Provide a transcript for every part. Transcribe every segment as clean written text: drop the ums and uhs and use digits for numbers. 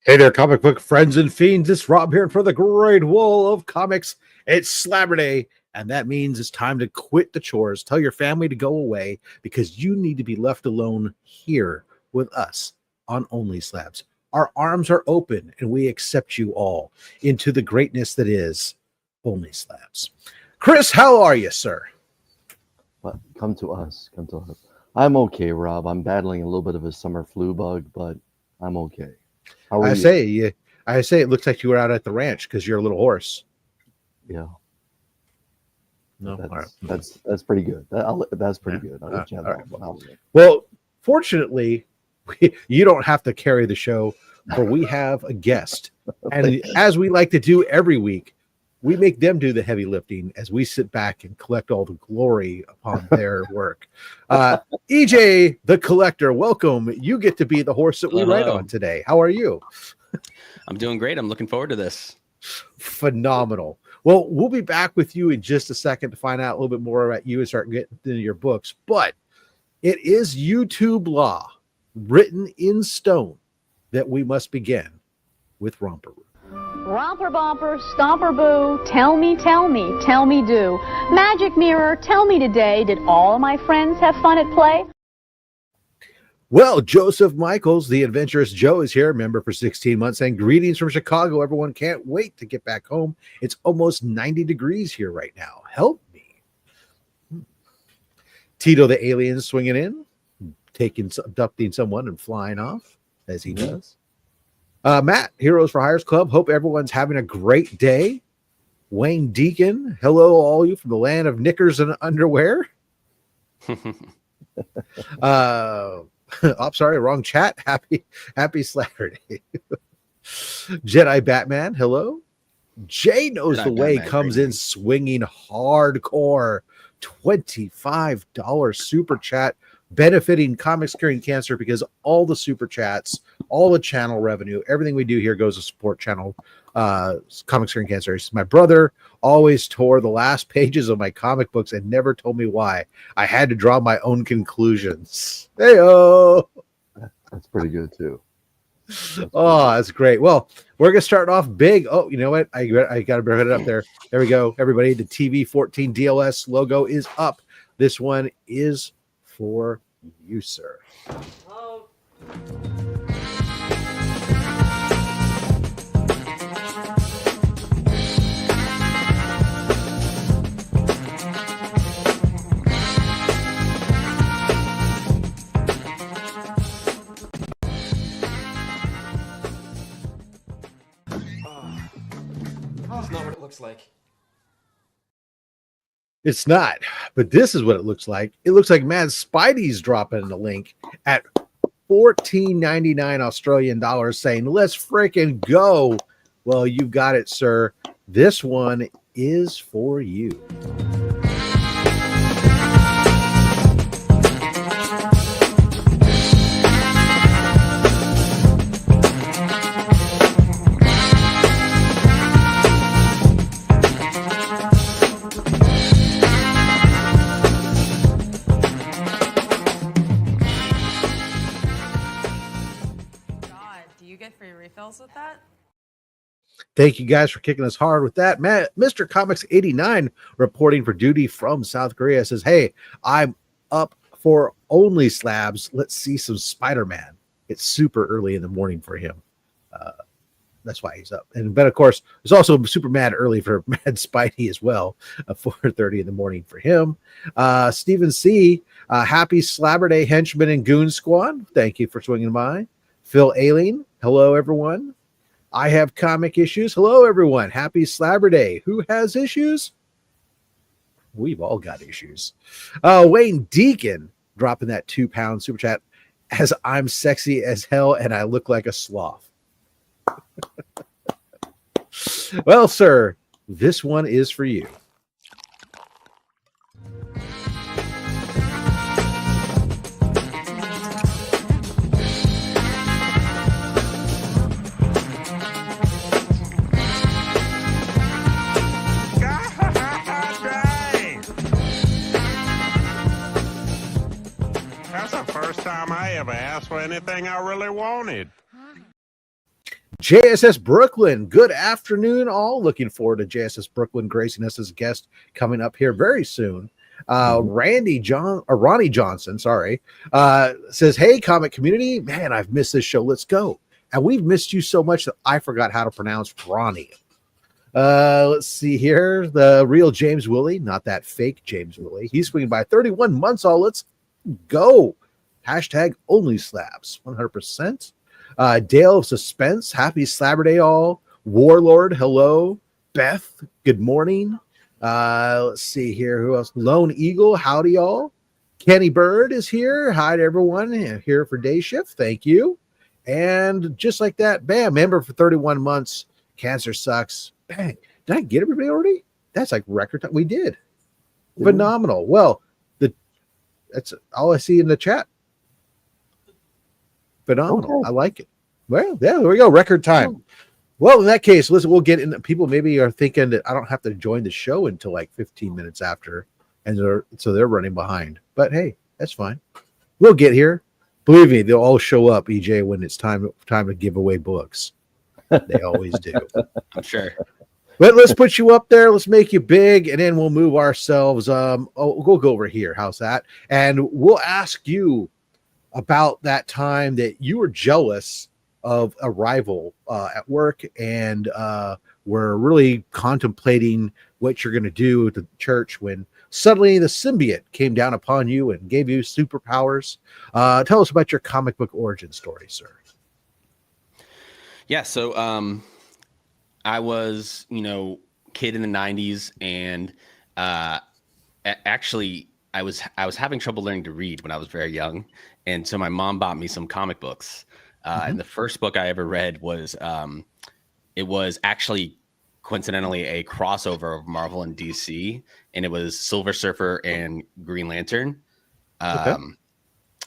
Hey there, comic book friends and fiends. It's Rob here for the Great Wall of Comics. It's Slabber Day, and that means it's time to quit the chores. Tell your family to go away because you need to be left alone here with us on OnlySlabs. Our arms are open, and we accept you all into the greatness that is OnlySlabs. Chris, how are you, sir? But come to us. Come to us. I'm okay, Rob. I'm battling a little bit of a summer flu bug, but I'm okay. How are I you? say it looks like you were out at the ranch because you're a little hoarse. Yeah, No, all right. that's pretty good. That's pretty good. I'll let you have all that right. one. Well, fortunately, you don't have to carry the show, for we have a guest. And as we like to do every week, we make them do the heavy lifting as we sit back and collect all the glory upon their work. EJ, the collector, welcome. You get to be the horse that we ride on today. How are you? I'm doing great. I'm looking forward to this. Phenomenal. Well, we'll be back with you in just a second to find out a little bit more about you and start getting into your books. But it is YouTube law written in stone that we must begin with Romper. Romper bumper, stomper boo, tell me, do. Magic mirror, tell me today, did all of my friends have fun at play? Well, Joseph Michaels, the adventurous Joe, is here, member for 16 months, and greetings from Chicago. Everyone can't wait to get back home. It's almost 90 degrees here right now. Help me. Tito the alien swinging in, abducting someone and flying off, as he does. Matt, Heroes for Hires Club. Hope everyone's having a great day. Wayne Deacon, hello, all you from the land of knickers and underwear. I'm sorry, wrong chat. Happy Saturday. Jedi Batman, hello. Jay knows Jedi the way, Batman comes in swinging hardcore. $25 super chat benefiting Comics Curing Cancer, because all the super chats, all the channel revenue, everything we do here goes to support channel Comics Curing Cancer. My brother always tore the last pages of my comic books and never told me why. I had to draw my Conclusions. Hey-oh! That's pretty good too. That's great. Well, we're gonna start off big. Oh, you know what? I gotta bring it up there. There we go, everybody. The TV 14 DLS logo is up. This one is for you, sir. Oh. That's not what it looks like. It's not, but this is what it looks like. It looks like Mad Spidey's dropping the link at $14.99 Australian dollars, saying, let's freaking go. Well, you got it, sir. This one is for you. With that. Thank you guys for kicking us hard with that. Mr. Comics 89 reporting for duty from South Korea says, hey, I'm up for OnlySlabs. Let's see some Spider-Man. It's super early in the morning for him. That's why he's up. But of course, it's also super mad early for Mad Spidey as well. 4:30 in the morning for him. Stephen C. Happy Slabber Day, Henchman and Goon Squad. Thank you for swinging by. Phil Aileen, hello, everyone. I have comic issues. Hello, everyone. Happy Slabber Day. Who has issues? We've all got issues. Wayne Deacon dropping that £2 super chat as I'm sexy as hell and I look like a sloth. Well, sir, this one is for you. That's the first time I ever asked for anything I really wanted. JSS Brooklyn, good afternoon, all. Looking forward to JSS Brooklyn gracing us as a guest coming up here very soon. Ronnie Johnson, sorry, says, "Hey, comic community, man, I've missed this show. Let's go." And we've missed you so much that I forgot how to pronounce Ronnie. Let's see here. The real James Willie, not that fake James Willie. He's swinging by 31 months. All let's go. Hashtag OnlySlabs, 100%. Dale of Suspense, happy Slabber Day, all. Warlord, hello. Beth, good morning. Let's see here. Who else? Lone Eagle, howdy, all. Kenny Bird is here. Hi to everyone here for day shift. Thank you. And just like that, bam, member for 31 months. Cancer sucks. Bang. Did I get everybody already? That's like record time. We did. Phenomenal. Well, that's all I see in the chat. Phenomenal. Okay. I like it. Well, yeah, there we go. Record time. Well, in that case, listen, we'll get in. People maybe are thinking that I don't have to join the show until like 15 minutes after, and they're running behind. But hey, that's fine. We'll get here. Believe me, they'll all show up, EJ, when it's time to give away books. They always do. I'm sure. But let's put you up there. Let's make you big, and then we'll move ourselves. We'll go over here. How's that? And we'll ask you about that time that you were jealous of a rival at work, and were really contemplating what you're going to do at the church when suddenly the symbiote came down upon you and gave you superpowers. Tell us about your comic book origin story, sir. Yeah, so I was, kid in the 90s, and actually I was having trouble learning to read when I was very young, and so my mom bought me some comic books. And the first book I ever read was it was actually coincidentally a crossover of Marvel and DC, and it was Silver Surfer and Green Lantern. I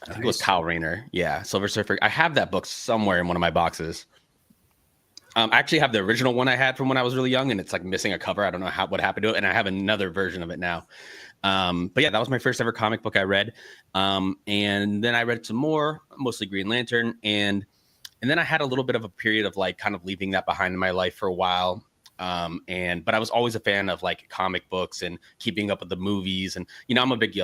think it was Kyle Rayner. Yeah, Silver Surfer. I have that book somewhere in one of my boxes. I actually have the original one I had from when I was really young, and it's like missing a cover. I don't know what happened to it, and I have another version of it now. But yeah, that was my first ever comic book I read. And then I read some more, mostly Green Lantern, and then I had a little bit of a period of like kind of leaving that behind in my life for a while. But I was always a fan of like comic books and keeping up with the movies, and I'm a big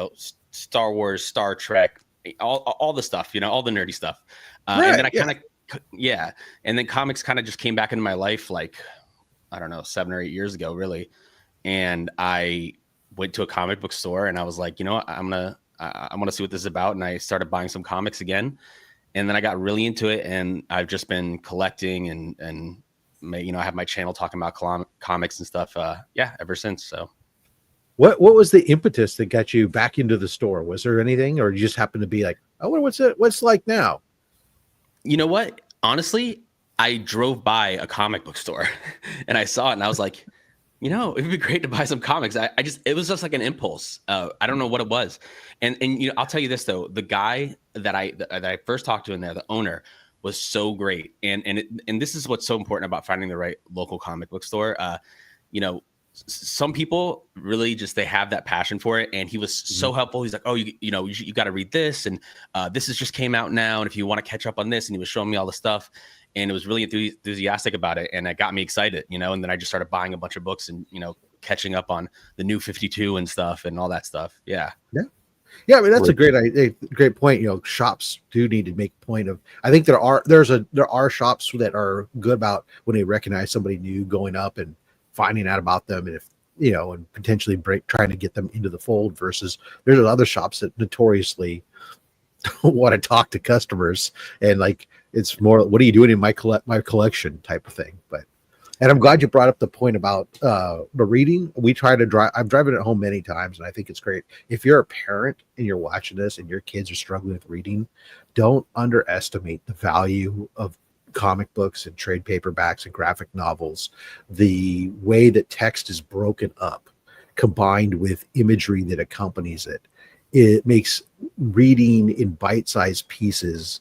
Star Wars, Star Trek, all the stuff, all the nerdy stuff. And then I kind of and then comics kind of just came back into my life like, I don't know, 7 or 8 years ago, really. And I went to a comic book store and I was like, I want to see what this is about. And I started buying some comics again. And then I got really into it, and I've just been collecting and I have my channel talking about comics and stuff. Ever since. So what was the impetus that got you back into the store? Was there anything, or you just happened to be like, I wonder what's it like now? You know what? Honestly, I drove by a comic book store and I saw it, and I was like, it'd be great to buy some comics. It was just like an impulse. I don't know what it was. And I'll tell you this though, the guy that I first talked to in there, the owner, was so great. And this is what's so important about finding the right local comic book store. Some people really just, they have that passion for it. And he was so helpful. He's like, oh, you got to read this. And this has just came out now. And if you want to catch up on this, and he was showing me all the stuff, and it was really enthusiastic about it. And it got me excited, and then I just started buying a bunch of books and, catching up on the New 52 and stuff and all that stuff. Yeah. Yeah, I mean, that's a great point. Shops do need to make a point of. I think there are shops that are good about when they recognize somebody new going up and finding out about them, and if and potentially trying to get them into the fold. Versus there's other shops that notoriously don't want to talk to customers, and like it's more, what are you doing in my collection type of thing. And I'm glad you brought up the point about the reading. We try to drive. I've driven it home many times, and I think it's great. If you're a parent and you're watching this and your kids are struggling with reading, don't underestimate the value of comic books and trade paperbacks and graphic novels. The way that text is broken up, combined with imagery that accompanies it, it makes reading in bite-sized pieces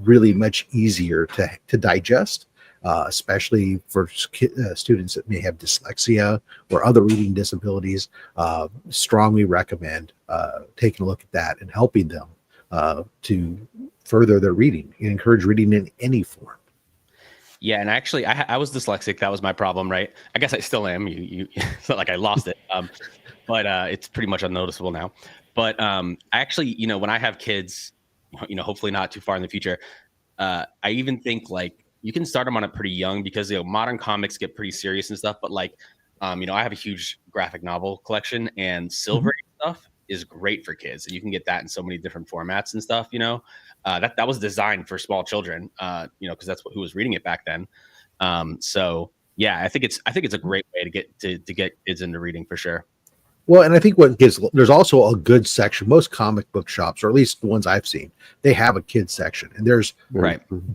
really much easier to digest. Especially for students that may have dyslexia or other reading disabilities. Strongly recommend taking a look at that and helping them to further their reading and encourage reading in any form. Yeah, and actually, I was dyslexic. That was my problem, right? I guess I still am. It's not like I lost it, but it's pretty much unnoticeable now. But actually, when I have kids, hopefully not too far in the future, I even think like you can start them on it pretty young because modern comics get pretty serious and stuff. But like, I have a huge graphic novel collection, and silver stuff is great for kids, and you can get that in so many different formats and stuff. That was designed for small children, because that's who was reading it back then. So yeah, I think it's a great way to get kids into reading for sure. Well, and I think there's also a good section. Most comic book shops, or at least the ones I've seen, they have a kids section, and there's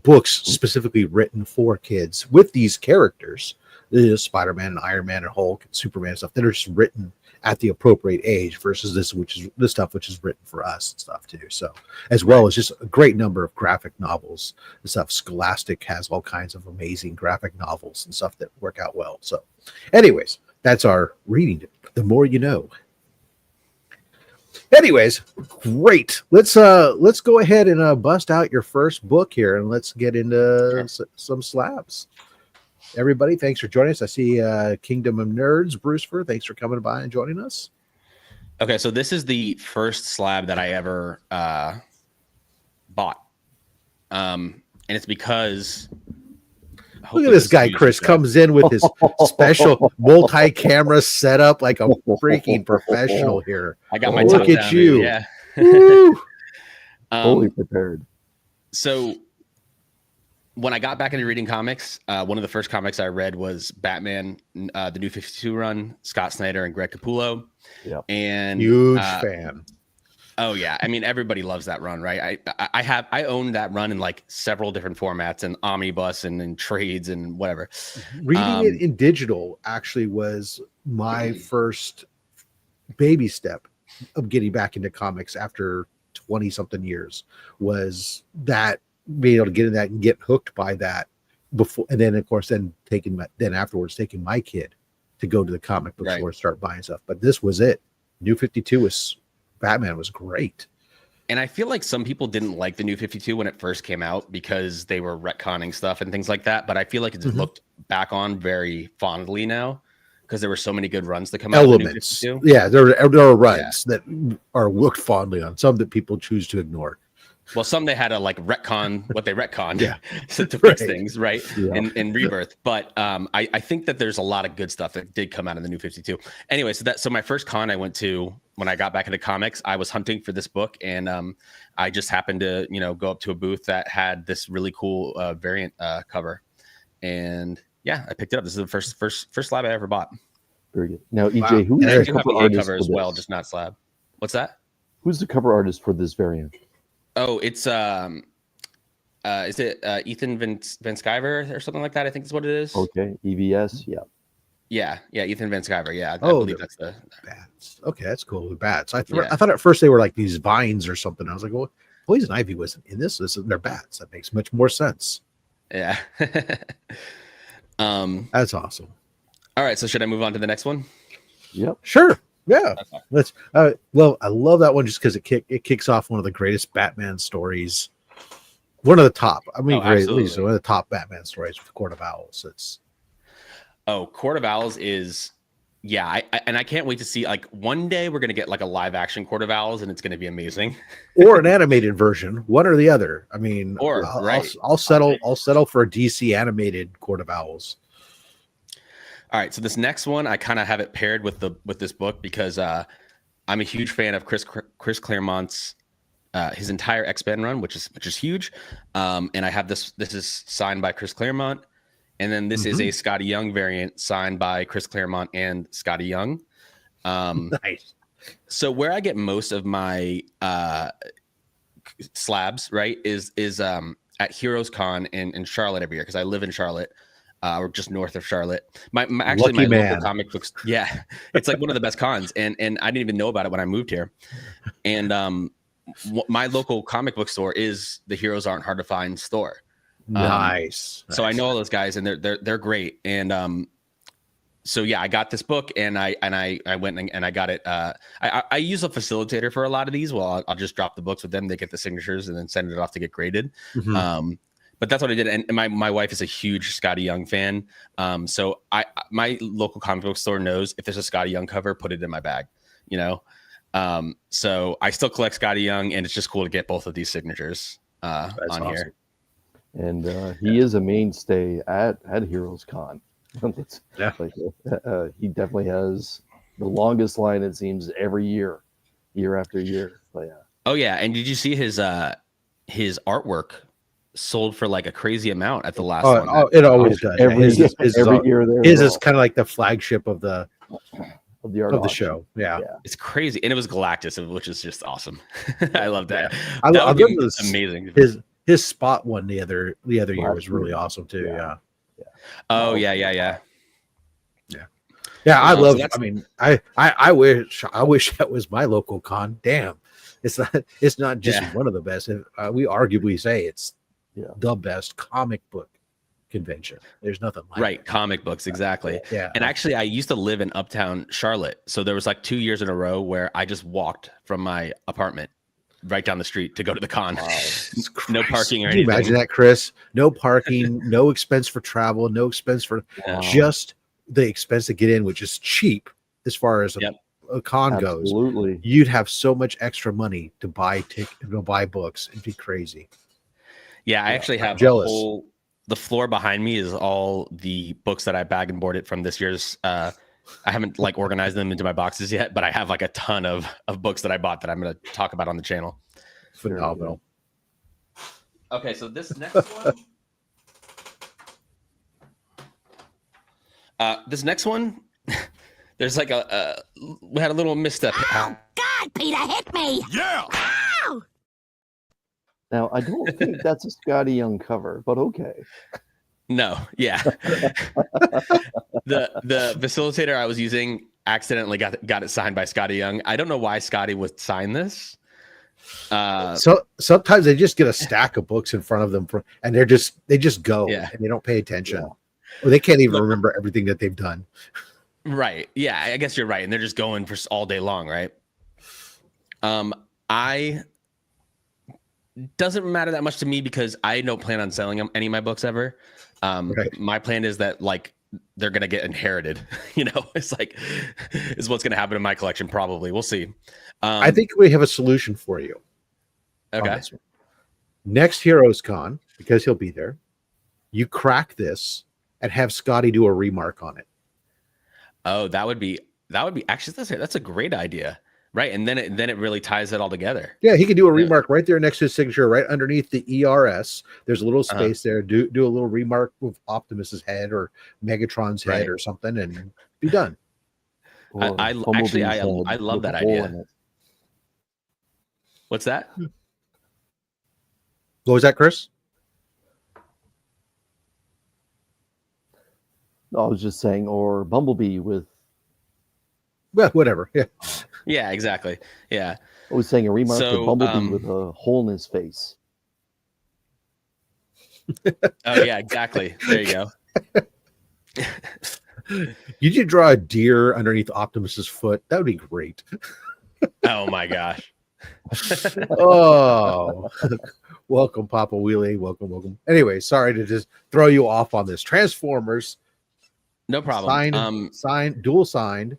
books specifically written for kids with these characters, Spider-Man and Iron Man and Hulk and Superman and stuff that are just written at the appropriate age versus this stuff which is written for us and stuff too. So as well as just a great number of graphic novels and stuff. Scholastic has all kinds of amazing graphic novels and stuff that work out well. So anyways, that's our reading. The more you know. Anyways, great. Let's go ahead and bust out your first book here, and let's get into some slabs. Everybody, thanks for joining us. I see Kingdom of Nerds, Brucefer. Thanks for coming by and joining us. Okay, so this is the first slab that I ever bought, and it's because. Look at this guy, Chris, comes in with his special multi-camera setup like a freaking professional here. I got my look at you. Yeah. Fully prepared. So when I got back into reading comics, one of the first comics I read was Batman, the New 52 run, Scott Snyder and Greg Capullo. Yeah. And huge fan. Oh yeah, I mean everybody loves that run, right? I own that run in like several different formats and Omnibus and in trades and whatever. Reading it in digital actually was my first baby step of getting back into comics after 20 something years. Was that being able to get in that and get hooked by that before, and then of course then afterwards taking my kid to go to the comic book store and start buying stuff. But this was it. New 52 was. Batman was great. And I feel like some people didn't like the New 52 when it first came out because they were retconning stuff and things like that. But I feel like it's looked back on very fondly now because there were so many good runs that come out. Elements. The New 52. Yeah, there are runs that are looked fondly on, some that people choose to ignore. Well, some they had to like retcon what they retconned to fix things, right? Yeah. In Rebirth. But I think that there's a lot of good stuff that did come out of the New 52. Anyway, so my first con I went to when I got back into comics, I was hunting for this book, and I just happened to go up to a booth that had this really cool variant cover, and I picked it up. This is the first slab I ever bought. Very good. Now, EJ, who's I the do have cover the artist cover for as well, this? just not slab. What's that? Who's the cover artist for this variant? Oh, it's is it Ethan Van Sciver or something like that? I think is what it is. Okay, EVS, Yeah, Ethan Van Sciver. Yeah, I believe that's the bats. Okay, that's cool. The bats. I thought at first they were like these vines or something. I was like, well, Poison Ivy wasn't in this. They're bats. That makes much more sense. Yeah. That's awesome. All right, so should I move on to the next one? Yep. Sure. Yeah. Okay. Let's. Well, I love that one just because it kicks off one of the greatest Batman stories. One of the top. I mean, one of the top Batman stories with Court of Owls. Court of Owls is, I can't wait to see. Like one day we're gonna get like a live action Court of Owls, and it's gonna be amazing. Or an animated version, one or the other. I mean, I'll settle for a DC animated Court of Owls. All right, so this next one I kind of have it paired with this book because I'm a huge fan of Chris Claremont's his entire X-Men run, which is huge. And I have this is signed by Chris Claremont, and then this is a Scotty Young variant signed by Chris Claremont and Scotty Young. Nice. So where I get most of my slabs, right, is at Heroes Con in Charlotte every year because I live in Charlotte. Or just north of Charlotte. My local comic books. Yeah, it's like one of the best cons, and I didn't even know about it when I moved here. And my local comic book store is the Heroes Aren't Hard to Find store. Nice. So I know all those guys, and they're great. And so I got this book, and I went and I got it. I use a facilitator for a lot of these. Well, I'll just drop the books with them. They get the signatures and then send it off to get graded. but that's what I did. And my wife is a huge Scotty Young fan. So my local comic book store knows if there's a Scotty Young cover, put it in my bag, you know? So I still collect Scotty Young, and it's just cool to get both of these signatures on awesome. here. And he is a mainstay at Heroes Con. Yeah. He definitely has the longest line, it seems, every year after year. But yeah. Oh yeah, and did you see his artwork sold for like a crazy amount at the last one? Oh, it always does. Every year there. His is kind of like the flagship of the the show. Yeah. It's crazy, and it was Galactus, which is just awesome. I love that. I love this. Amazing. His spot one the other year was really awesome too. Yeah. Oh yeah. Yeah, I love. So I mean, I wish that was my local con. Damn, it's not just one of the best. We arguably say it's the best comic book convention. There's nothing like it. Comic books, exactly. Yeah. And actually, I used to live in Uptown Charlotte, so there was like 2 years in a row where I just walked from my apartment right down the street to go to the con. Wow. No parking or Can you anything. imagine that, Chris? No parking, no expense for travel, no expense for just the expense to get in, which is cheap as far as a con goes. Absolutely. You'd have so much extra money to buy books. It'd be crazy. Yeah, I actually have jealous. The floor behind me is all the books that I bag and boarded from this year's. I haven't like organized them into my boxes yet, but I have like a ton of books that I bought that I'm going to talk about on the channel. Phenomenal. Okay, so this next one. This next one, there's like we had a little misstep. Oh, God, Peter, hit me! Yeah! Ow! Now, I don't think that's a Scotty Young cover, but okay. No, yeah. the facilitator I was using accidentally got it signed by Scotty Young. I don't know why Scotty would sign this. So sometimes they just get a stack of books in front of them and they just go and they don't pay attention. Or they can't even remember everything that they've done. Right. Yeah, I guess you're right. And they're just going for all day long, right? Doesn't matter that much to me because I don't plan on selling any of my books ever. My plan is that like they're gonna get inherited. It's like is what's gonna happen in my collection. Probably, we'll see. I think we have a solution for you. Okay. Next Heroes Con, because he'll be there, you crack this and have Scotty do a remark on it. Oh, that would be actually that's a great idea. Right, and then it really ties it all together. Yeah, he could do a remark right there next to his signature, right underneath the ERS. There's a little space there. Do a little remark with Optimus's head or Megatron's head or something, and be done. I love that idea. What's that? What was that, Chris? I was just saying, or Bumblebee with. Well, whatever. Yeah. Yeah, exactly. Yeah. I was saying a remark to Bumblebee with a hole in his face. Oh yeah, exactly. There you go. You did draw a deer underneath Optimus's foot. That would be great. Oh my gosh. Oh, welcome, Papa Wheelie. Welcome. Anyway, sorry to just throw you off on this. Transformers. No problem. Signed, dual signed.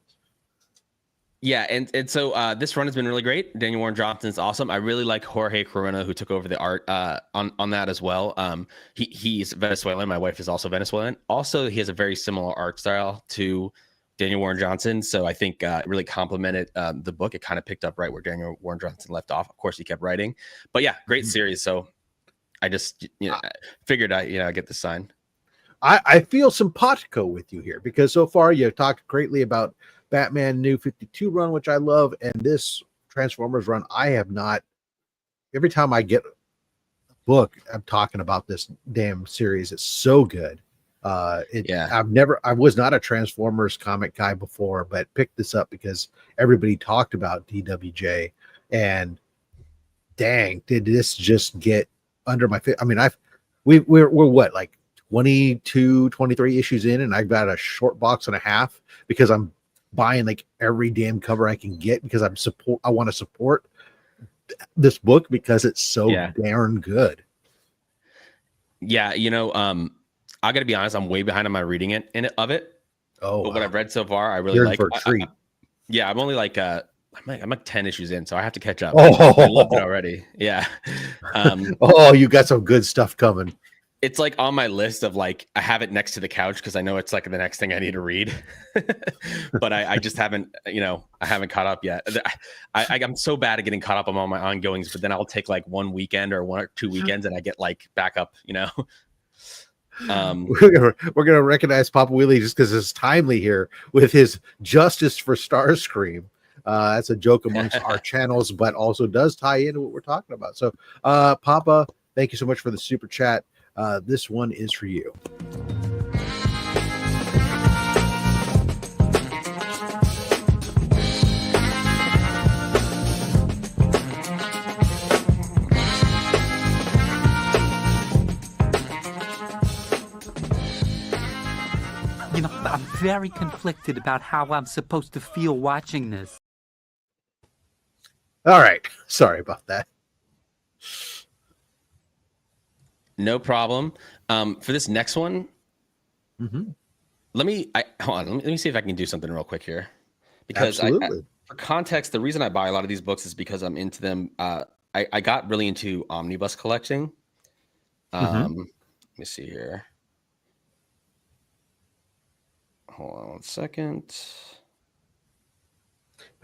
Yeah, and so this run has been really great. Daniel Warren Johnson's awesome. I really like Jorge Corona, who took over the art on that as well. He's Venezuelan. My wife is also Venezuelan. Also, he has a very similar art style to Daniel Warren Johnson. So I think it really complemented the book. It kind of picked up right where Daniel Warren Johnson left off. Of course, he kept writing. But yeah, great series. So I just figured I get this signed. I feel simpatico with you here because so far you've talked greatly about Batman New 52 run, which I love, and this Transformers run, I have not. Every time I get a book, I'm talking about this damn series. It's so good. I was not a Transformers comic guy before, but picked this up because everybody talked about DWJ, and dang, did this just get under my feet? I mean, we're what, like 22, 23 issues in, and I've got a short box and a half because I'm buying like every damn cover I can get because I want to support this book because it's so darn good. Yeah, I got to be honest. I'm way behind on my reading of it. Oh, but what I've read so far, I really you're in like. for a treat. Yeah, I'm only like I'm like 10 issues in, so I have to catch up. Oh, I loved it already. Yeah. Oh, you got some good stuff coming. It's like on my list of like I have it next to the couch because I know it's like the next thing I need to read. But I just haven't, I haven't caught up yet. I'm so bad at getting caught up on all my ongoings, but then I'll take like one weekend or 1 or 2 weekends and I get like back up, We're gonna recognize Papa Wheelie just because it's timely here with his Justice for Starscream. That's a joke amongst our channels, but also does tie into what we're talking about. So, Papa, thank you so much for the super chat. This one is for you. I'm very conflicted about how I'm supposed to feel watching this. All right. Sorry about that. No problem. For this next one, Mm-hmm. let me see if I can do something real quick here. Because Absolutely. for context, the reason I buy a lot of these books is because I'm into them. I got really into omnibus collecting. Let me see here. Hold on 1 second.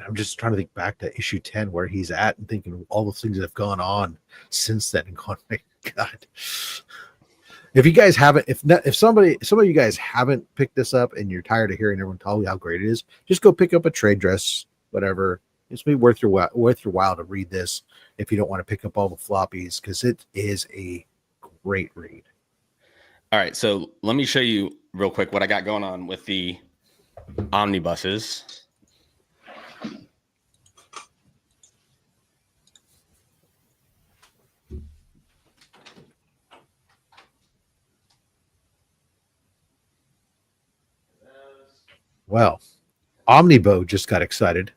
I'm just trying to think back to issue 10 where he's at and thinking of all the things that have gone on since then and going, my God. If you guys haven't, if some of you guys haven't picked this up and you're tired of hearing everyone tell you how great it is, just go pick up a trade dress, whatever. It's be worth your while to read this if you don't want to pick up all the floppies, because it is a great read. All right, so let me show you real quick what I got going on with the omnibuses. Well, Omnibo just got excited.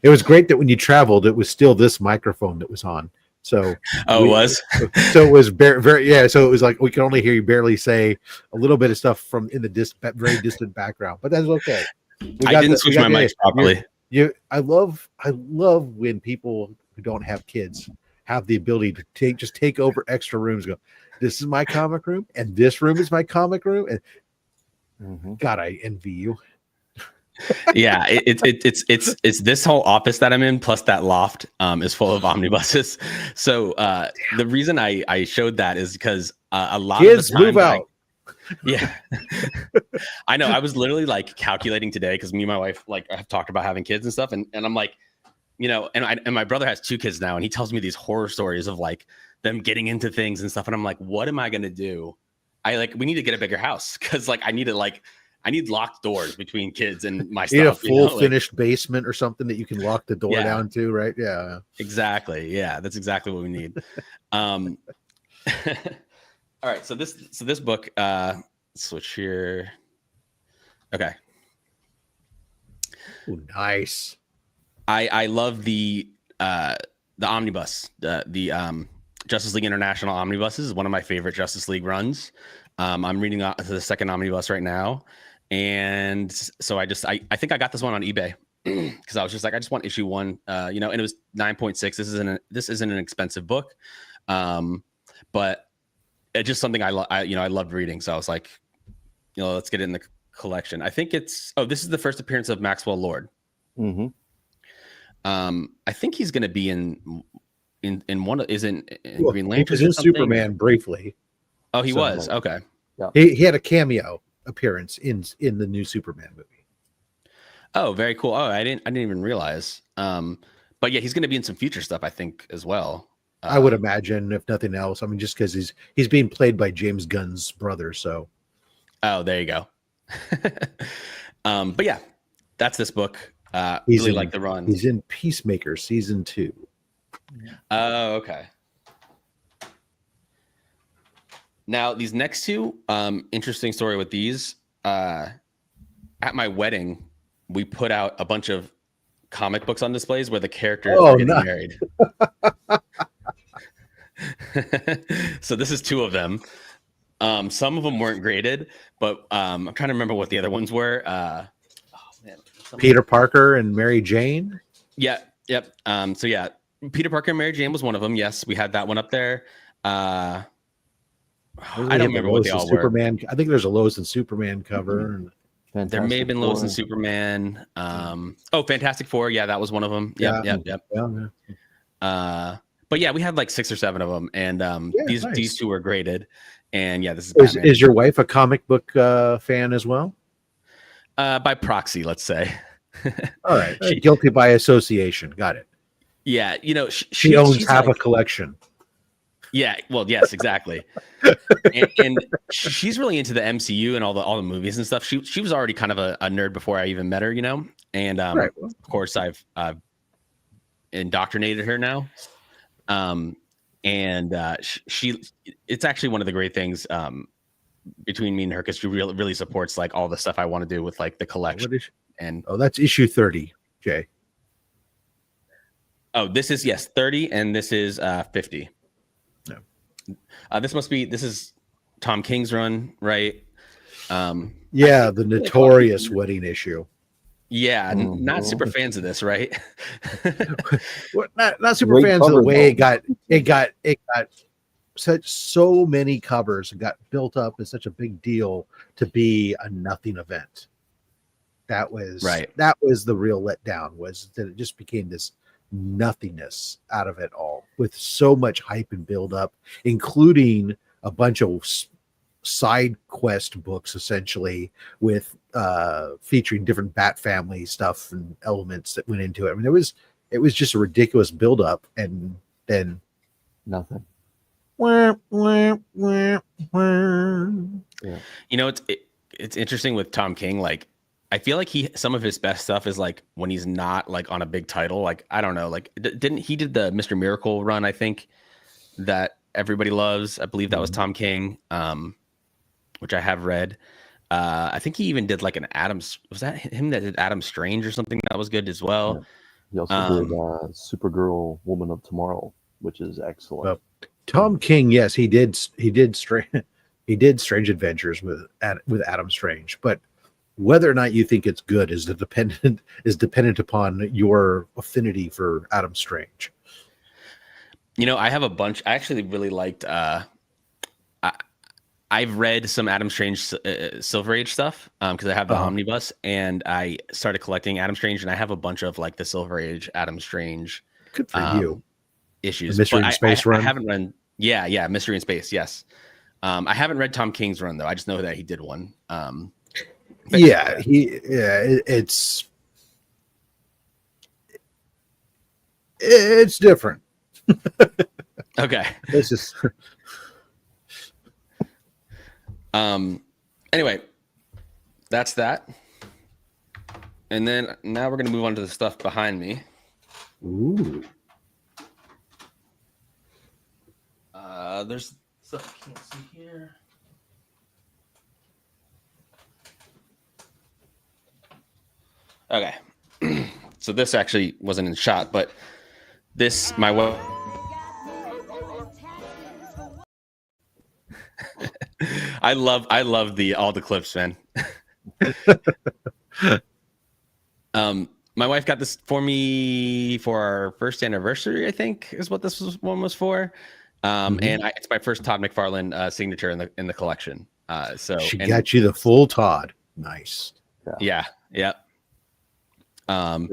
It was great that when you traveled, it was still this microphone that was on. So, it was. So it was very yeah. So it was like we could only hear you barely say a little bit of stuff from in the very distant background, but that's okay. I didn't switch my mics properly. I love when people who don't have kids have the ability to take over extra rooms. Go, this is my comic room, and this room is my comic room, and God, I envy you. Yeah, it's this whole office that I'm in plus that loft is full of omnibuses. So the reason I showed that is because a lot kids of the time move out. Yeah, I know. I was literally like calculating today because me and my wife have talked about having kids and stuff, and I'm like, and my brother has 2 kids now, and he tells me these horror stories of like them getting into things and stuff, and I'm like, what am I gonna do? We need to get a bigger house because I need locked doors between kids and my stuff. You need a full finished basement or something that you can lock the door down to, right? Yeah. Exactly. Yeah, that's exactly what we need. All right, so this book, switch here. Okay. Ooh, nice. I love the omnibus, the Justice League International omnibuses is one of my favorite Justice League runs. I'm reading the second omnibus right now. And so I think I got this one on eBay because I was just like, I just want issue 1, and it was 9.6. This isn't an expensive book. But it's just something I loved reading. So I was like, let's get it in the collection. I think this is the first appearance of Maxwell Lord. Mm-hmm. I think he's going to be in one, in Green Lantern. He was in Superman briefly. Oh, he was. Okay. Yeah. He had a cameo appearance in the new Superman movie. Oh, very cool. Oh, I didn't even realize. But yeah, he's going to be in some future stuff, I think, as well. I would imagine, if nothing else. I mean, just because he's being played by James Gunn's brother. So, oh, there you go. But yeah, that's this book. He's really like the run. He's in Peacemaker season 2. Oh, okay. Now these next two, interesting story with these. At my wedding, we put out a bunch of comic books on displays where the characters are getting married. So this is two of them. Some of them weren't graded, but I'm trying to remember what the other ones were. Peter Parker and Mary Jane. Yeah. Yep. So yeah, Peter Parker and Mary Jane was one of them. Yes, we had that one up there. I don't remember what they all Superman. I think there's a Lois and Superman cover. And Fantastic there may have been Lois Four. and Superman. Fantastic Four. Yeah, that was one of them. Yep. But yeah, we had like 6 or 7 of them, and these two were graded. And yeah, this is Batman. Is your wife a comic book fan as well? By proxy, let's say. All right, guilty by association. Got it. Yeah, she owns half a collection. Yeah, well, yes, exactly. and she's really into the MCU and all the movies and stuff. She was already kind of a nerd before I even met her, And of course, I've indoctrinated her now. It's actually one of the great things between me and her, because she really supports like all the stuff I want to do with like the collection. That's issue 30, Jay. Oh, this is 30, and this is 50. No. This is Tom King's run, right? The notorious wedding issue. Yeah, not super fans of this, right? Well, not super Great fans of the cover, way though. it got so many covers and got built up as such a big deal to be a nothing event. That was right. That was the real letdown, was that it just became this nothingness out of it all, with so much hype and build up, including a bunch of side quest books, essentially, with featuring different Bat family stuff and elements that went into it. I mean, it was just a ridiculous build up, and then nothing. Yeah. It's interesting with Tom King. Like, I feel like some of his best stuff is like when he's not like on a big title. Like, I don't know, like he did the Mr. Miracle run, I think, that everybody loves. I believe that was Tom King, which I have read. I think he even did like an Adams. Was that him that did Adam Strange or something? That was good as well. Yeah. He also did Supergirl, Woman of Tomorrow, which is excellent. Well, Tom King, yes, he did Strange Adventures with Adam Strange, but whether or not you think it's good is dependent upon your affinity for Adam Strange. I have a bunch. I actually really liked. I've read some Adam Strange Silver Age stuff because I have the Omnibus, and I started collecting Adam Strange, and I have a bunch of like the Silver Age Adam Strange. Good for you. Issues. The Mystery in Space run. I haven't read. Yeah, Mystery in Space. Yes. I haven't read Tom King's run though. I just know that he did one. It's different. Okay. It's just anyway, that's that. And then now we're gonna move on to the stuff behind me. Ooh. There's stuff I can't see here. Okay. So this actually wasn't in shot, but this, my wife. I love all the clips, man. My wife got this for me for our first anniversary, I think, is what this one was for. And it's my first Todd McFarlane signature in the collection. So she got you the full Todd. Nice. Yeah. And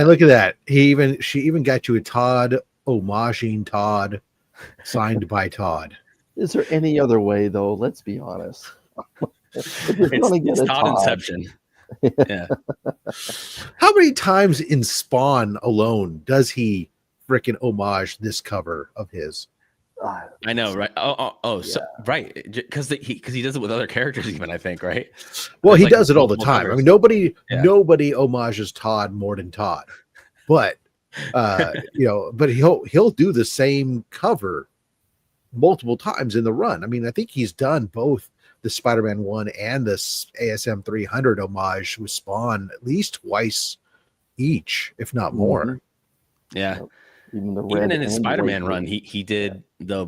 look at that. She even got you a Todd homaging Todd, signed by Todd. Is there any other way, though? Let's be honest. It's Todd Inception. Yeah. How many times in Spawn alone does he freaking homage this cover of his? I know, right? So right, because he does it with other characters, even, I think, right? Well, he like does it all the time. Covers. I mean, nobody homages Todd more than Todd, but but he'll do the same cover multiple times in the run. I mean, I think he's done both the Spider-Man 1 and this ASM 300 homage with Spawn at least twice each, if not more. Yeah. Even Even in his Spider-Man run, he did the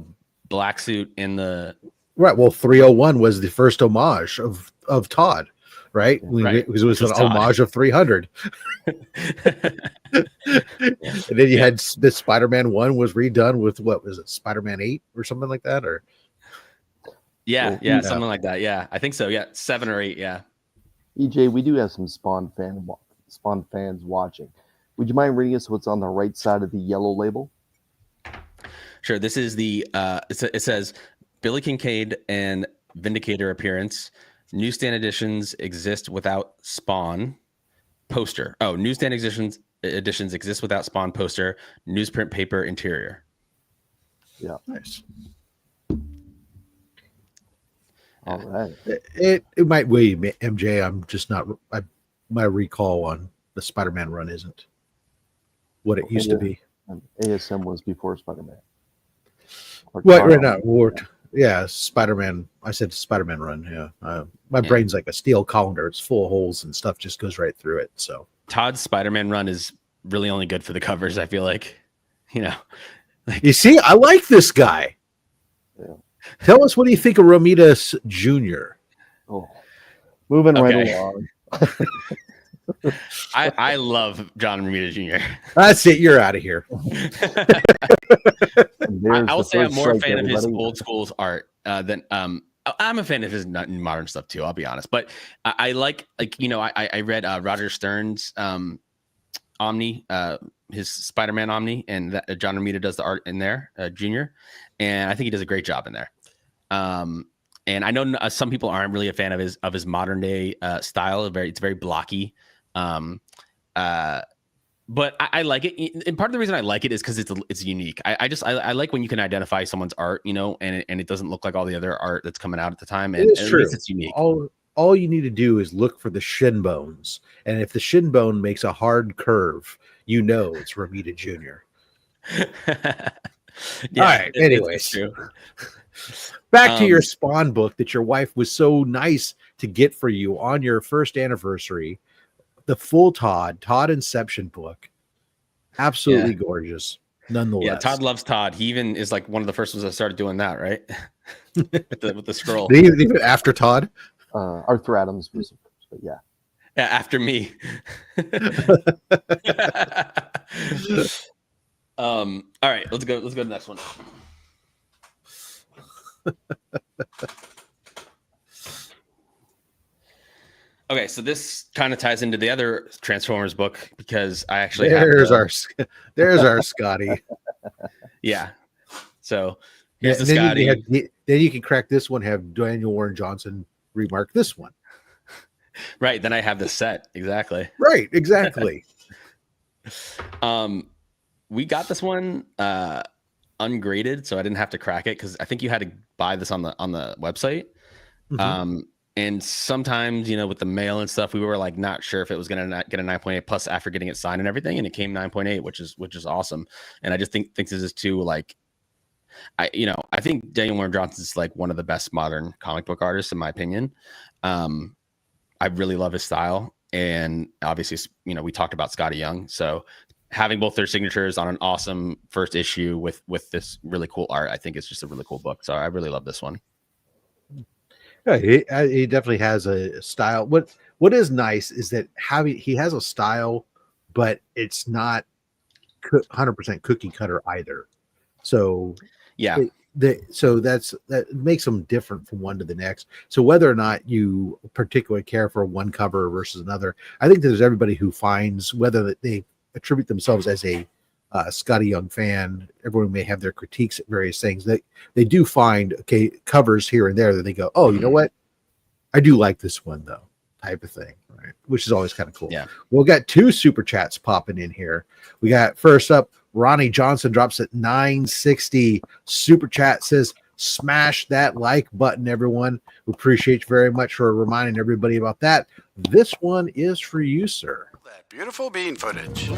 black suit in the Right. Well, 301 was the first homage of Todd, right? Right. Because it was an Todd. homage of 300. And then you had the Spider-Man 1 was redone with what was it, Spider-Man 8 or something like that, or something like that. Yeah, I think so. Yeah, 7 or 8. Yeah. EJ, we do have some Spawn fans watching. Would you mind reading us what's on the right side of the yellow label? Sure. This is the it says Billy Kincaid and Vindicator appearance. Newsstand editions exist without Spawn poster. Oh, newsstand editions exist without Spawn poster. Newsprint paper interior. Yeah. nice. All right. It might be MJ. I'm just not. My recall on the Spider-Man run isn't what it used to be. ASM was before Spider-Man. Right now, yeah, Spider-Man. I said Spider-Man run. Yeah, my brain's like a steel colander. It's full of holes and stuff just goes right through it. So Todd's Spider-Man run is really only good for the covers. I feel like, you see, I like this guy. Yeah. Tell us what do you think of Romita Jr. Oh, moving right along. I love John Romita Jr. That's it. You're out of here. I will say I'm more a fan of his old school's art than I'm a fan of his modern stuff too. I'll be honest, but I like I read Roger Stern's Omni, his Spider-Man Omni, and that John Romita does the art in there, Junior, and I think he does a great job in there. And I know some people aren't really a fan of his modern day style. It's very blocky. But I like it, and part of the reason I like it is because it's unique. I like when you can identify someone's art, and it doesn't look like all the other art that's coming out at the time. And it's true. It's unique. All you need to do is look for the shin bones, and if the shin bone makes a hard curve, it's Romita Jr. Yeah, all right. Anyways, true. Back to your Spawn book that your wife was so nice to get for you on your first anniversary. The full Todd Inception book. Absolutely gorgeous. Nonetheless. Yeah, Todd loves Todd. He even is like one of the first ones that started doing that, right? with the scroll. Even after Todd? Arthur Adams was, but yeah. Yeah, after me. All right, let's go to the next one. Okay, so this kind of ties into the other Transformers book because I actually there's our Scotty. Yeah. So here's the Scotty. Then you can crack this one. Have Daniel Warren Johnson remark this one. Right. Then I have the set exactly. Right. Exactly. We got this one ungraded, so I didn't have to crack it because I think you had to buy this on the website. Mm-hmm. And sometimes, with the mail and stuff, we were like not sure if it was going to get a 9.8 plus after getting it signed and everything. And it came 9.8, which is awesome. And I just think this is too, like, I think Daniel Warren Johnson is like one of the best modern comic book artists, in my opinion. I really love his style. And obviously, we talked about Scotty Young. So having both their signatures on an awesome first issue with this really cool art, I think it's just a really cool book. So I really love this one. Yeah, he definitely has a style. What is nice is that he has a style, but it's not 100% cookie cutter either. So yeah, that makes them different from one to the next. So whether or not you particularly care for one cover versus another, I think there's everybody who finds whether they attribute themselves as a Scotty Young fan. Everyone may have their critiques at various things. They do find covers here and there that they go, oh, you know what? I do like this one though, type of thing, right? Which is always kind of cool. Yeah. We've got 2 super chats popping in here. We got first up, Ronnie Johnson drops at 960. Super chat says, smash that like button, everyone. We appreciate you very much for reminding everybody about that. This one is for you, sir. That beautiful bean footage.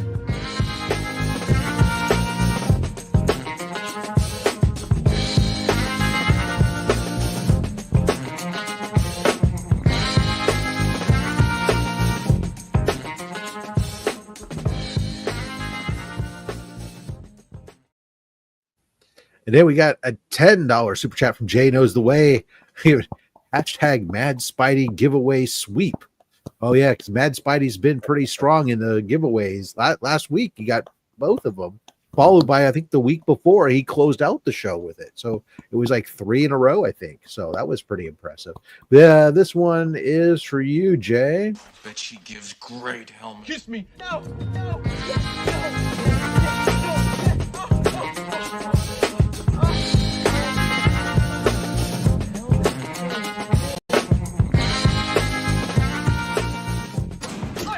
And then we got a $10 super chat from Jay Knows the Way. Hashtag Mad Spidey giveaway sweep. Oh yeah, because Mad Spidey's been pretty strong in the giveaways. Last week he got both of them, followed by I think the week before he closed out the show with it. So it was like 3 in a row, I think. So that was pretty impressive. Yeah, this one is for you, Jay. Bet she gives great helmet. Kiss me. Lord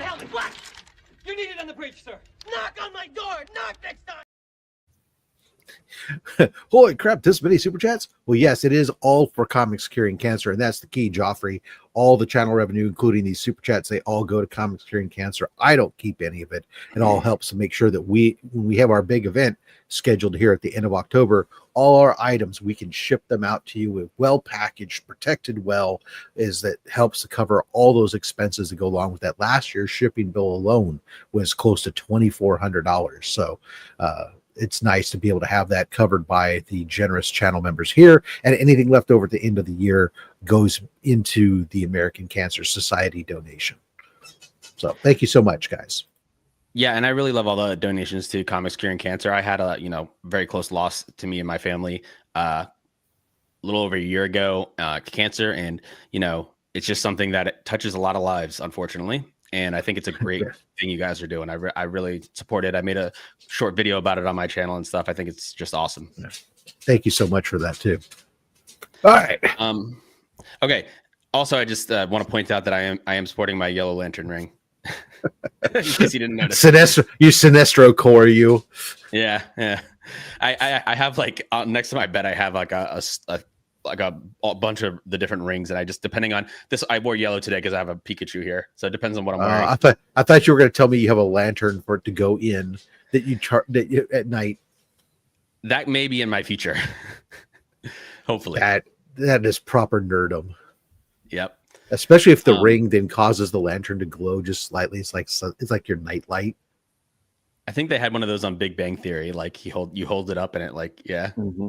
Helmet, what? You're needed on the bridge, sir. Knock on my door. Knock next time. Holy crap, this many super chats? Well, yes, it is all for Comics Curing Cancer, and that's the key, Joffrey. All the channel revenue, including these super chats, they all go to Comics Curing Cancer. I don't keep any of it. It all helps to make sure that when we have our big event scheduled here at the end of October, all our items, we can ship them out to you with well packaged, protected well, is that helps to cover all those expenses that go along with that. Last year's shipping bill alone was close to $2,400. So, it's nice to be able to have that covered by the generous channel members here, and anything left over at the end of the year goes into the American Cancer Society donation. So thank you so much, guys. Yeah, and I really love all the donations to Comics Curing Cancer. I had a very close loss to me and my family a little over a year ago, cancer, and it's just something that it touches a lot of lives, unfortunately. And I think it's a great thing you guys are doing. I really support it. I made a short video about it on my channel and stuff. I think it's just awesome. Thank you so much for that too. All right. Okay. Also, I just want to point out that I am sporting my Yellow Lantern ring. In case you didn't notice. Sinestro core, you. Yeah. I have like next to my bed, I have like a bunch of the different rings, and I just, depending on this, I wore yellow today because I have a Pikachu here, so it depends on what I'm wearing. I thought you were going to tell me you have a lantern for it to go in that you at night. That may be in my future. Hopefully. That is proper nerdom. Yep. Especially if the ring then causes the lantern to glow just slightly. It's like your night light. I think they had one of those on Big Bang Theory. Like you hold it up and it Mm-hmm.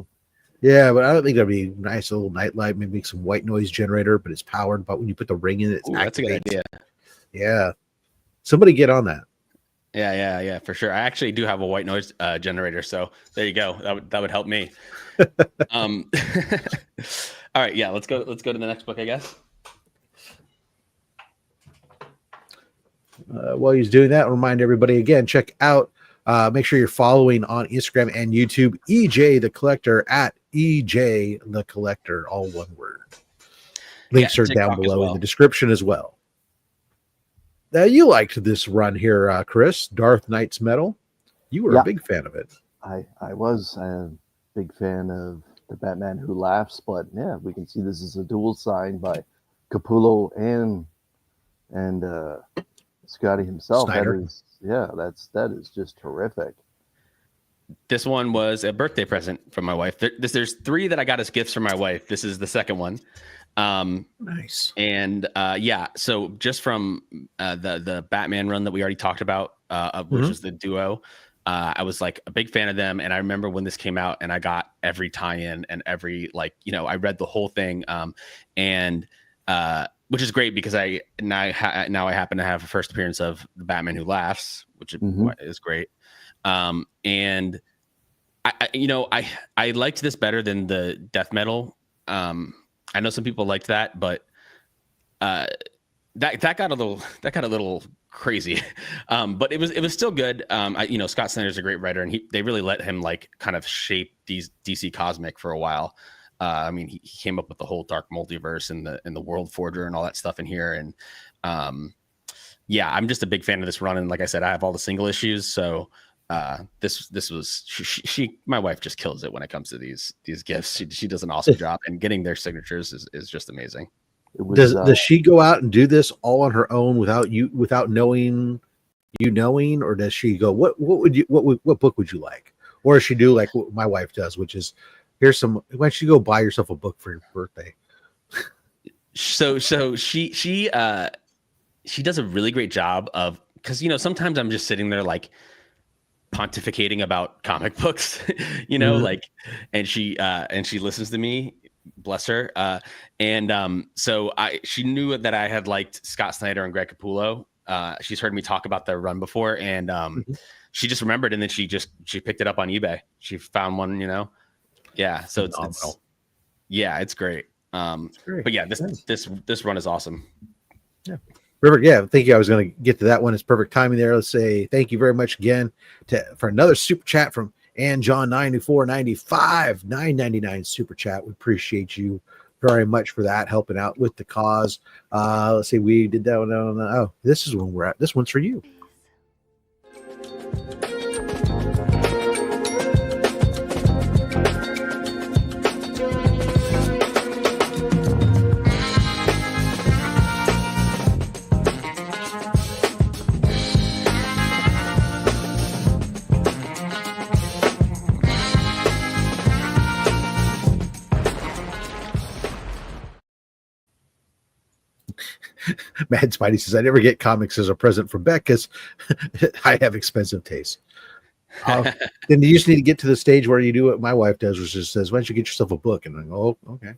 Yeah, but I don't think that'd be nice. A little nightlight, maybe some white noise generator, but it's powered. But when you put the ring in, that's a good idea. Yeah, somebody get on that. Yeah, for sure. I actually do have a white noise generator, so there you go. That would help me. All right, yeah. Let's go to the next book, I guess. While he's doing that, I'll remind everybody again, check out. Make sure you're following on Instagram and YouTube, EJ the Collector at EJ the Collector, all one word. Links are down below in the description as well. Now, you liked this run here, Chris, Darth Knight's Metal. You were a big fan of it. I was a big fan of the Batman Who Laughs, but yeah, we can see this is a dual sign by Capullo and Scotty himself. Snyder. That is just terrific. This one was a birthday present from my wife. There's 3 that I got as gifts from my wife. This is the second one. Nice. And so just from the Batman run that we already talked about, which was the duo, I was like a big fan of them. And I remember when this came out, and I got every tie-in and every I read the whole thing. Which is great because I happen to have a first appearance of the Batman Who Laughs, which is great. And I liked this better than the death metal. I know some people liked that, but that got a little crazy. But it was still good. Scott Snyder's a great writer, and they really let him kind of shape these DC Cosmic for a while. He came up with the whole Dark Multiverse and the World Forger and all that stuff in here. And I'm just a big fan of this run. And like I said, I have all the single issues. So this was my wife just kills it when it comes to these gifts. She does an awesome job, and getting their signatures is just amazing. Does she go out and do this all on her own without knowing, or does she go, what book would you like? Or does she do like what my wife does, which is, why don't you go buy yourself a book for your birthday? So she does a really great job of, because sometimes I'm just sitting there pontificating about comic books, you know, like, and she listens to me, bless her. So she knew that I had liked Scott Snyder and Greg Capullo. She's heard me talk about their run before, and she just remembered, and then she picked it up on eBay. She found one, you know. Yeah, so it's great. But yeah, this run is awesome. Yeah. River, yeah, thank you. I was going to get to that one. It's perfect timing there. Let's say thank you very much again for another super chat from Ann John 9495 999 super chat. We appreciate you very much for that, helping out with the cause. Let's see, we did that one. Oh, this is when we're at. This one's for you. Mad Spidey says, I never get comics as a present from Beck because I have expensive taste. Then you just need to get to the stage where you do what my wife does, which just says, why don't you get yourself a book? And I go, oh, okay.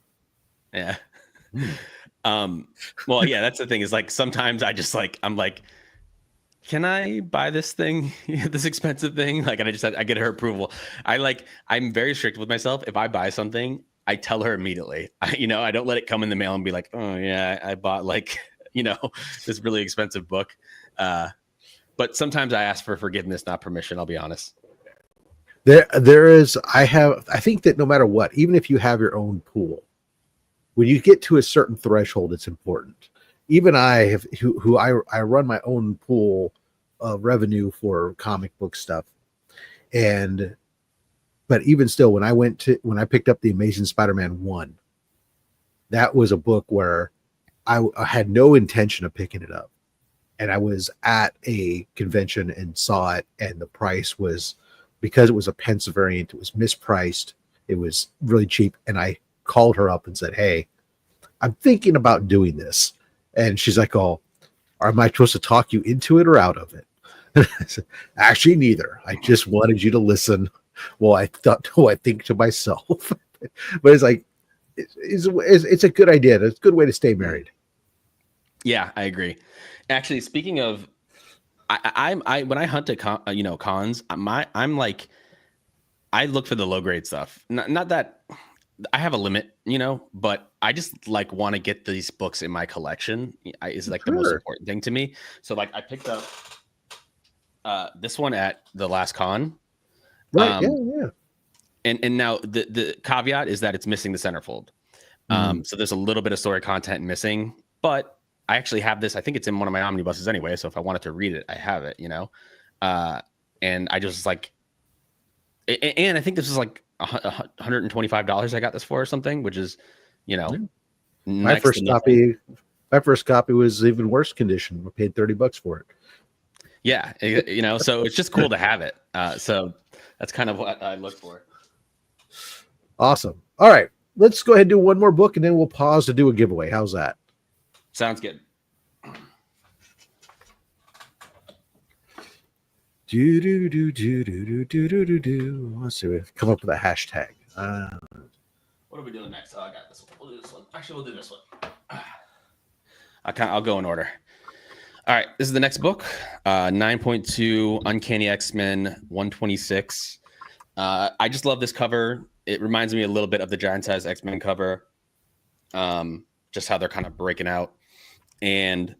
Yeah. Well, yeah, that's the thing is like, sometimes I'm like, can I buy this thing, this expensive thing? Like, and I get her approval. I'm very strict with myself. If I buy something, I tell her immediately. I don't let it come in the mail and be like, oh yeah, I bought this really expensive book. But sometimes I ask for forgiveness, not permission. I'll be honest. There is, I think that no matter what, even if you have your own pool, when you get to a certain threshold, it's important. Even I run my own pool of revenue for comic book stuff. But even still, when I picked up the Amazing Spider-Man 1, that was a book where I had no intention of picking it up. And I was at a convention and saw it, and the price was, because it was a pencil variant, it was mispriced. It was really cheap. And I called her up and said, hey, I'm thinking about doing this. And she's like, oh, am I supposed to talk you into it or out of it? I said, actually, neither. I just wanted you to listen. Well, I think to myself. But it's like, it's a good idea. It's a good way to stay married. Yeah, I agree. Actually, speaking of, I when I hunt at cons, I'm like, I look for the low grade stuff. Not that I have a limit, but I just want to get these books in my collection. Is the most important thing to me. So I picked up this one at the last con. Right. Yeah. And now the caveat is that it's missing the centerfold. So there's a little bit of story content missing, but I actually have this. I think it's in one of my omnibuses anyway. So if I wanted to read it, I have it, and I just and I think this is $125 I got this for or something, which is, my first copy was even worse condition. I paid $30 for it. Yeah. So it's just cool to have it. So that's kind of what I look for. Awesome. All right. Let's go ahead and do one more book and then we'll pause to do a giveaway. How's that? Sounds good. Let's see. We've come up with a hashtag. What are we doing next? Oh, I got this one. We'll do this one. Actually, we'll do this one. I'll go in order. All right. This is the next book. 9.2 Uncanny X-Men 126. I just love this cover. It reminds me a little bit of the Giant Size X-Men cover. Just how they're kind of breaking out. And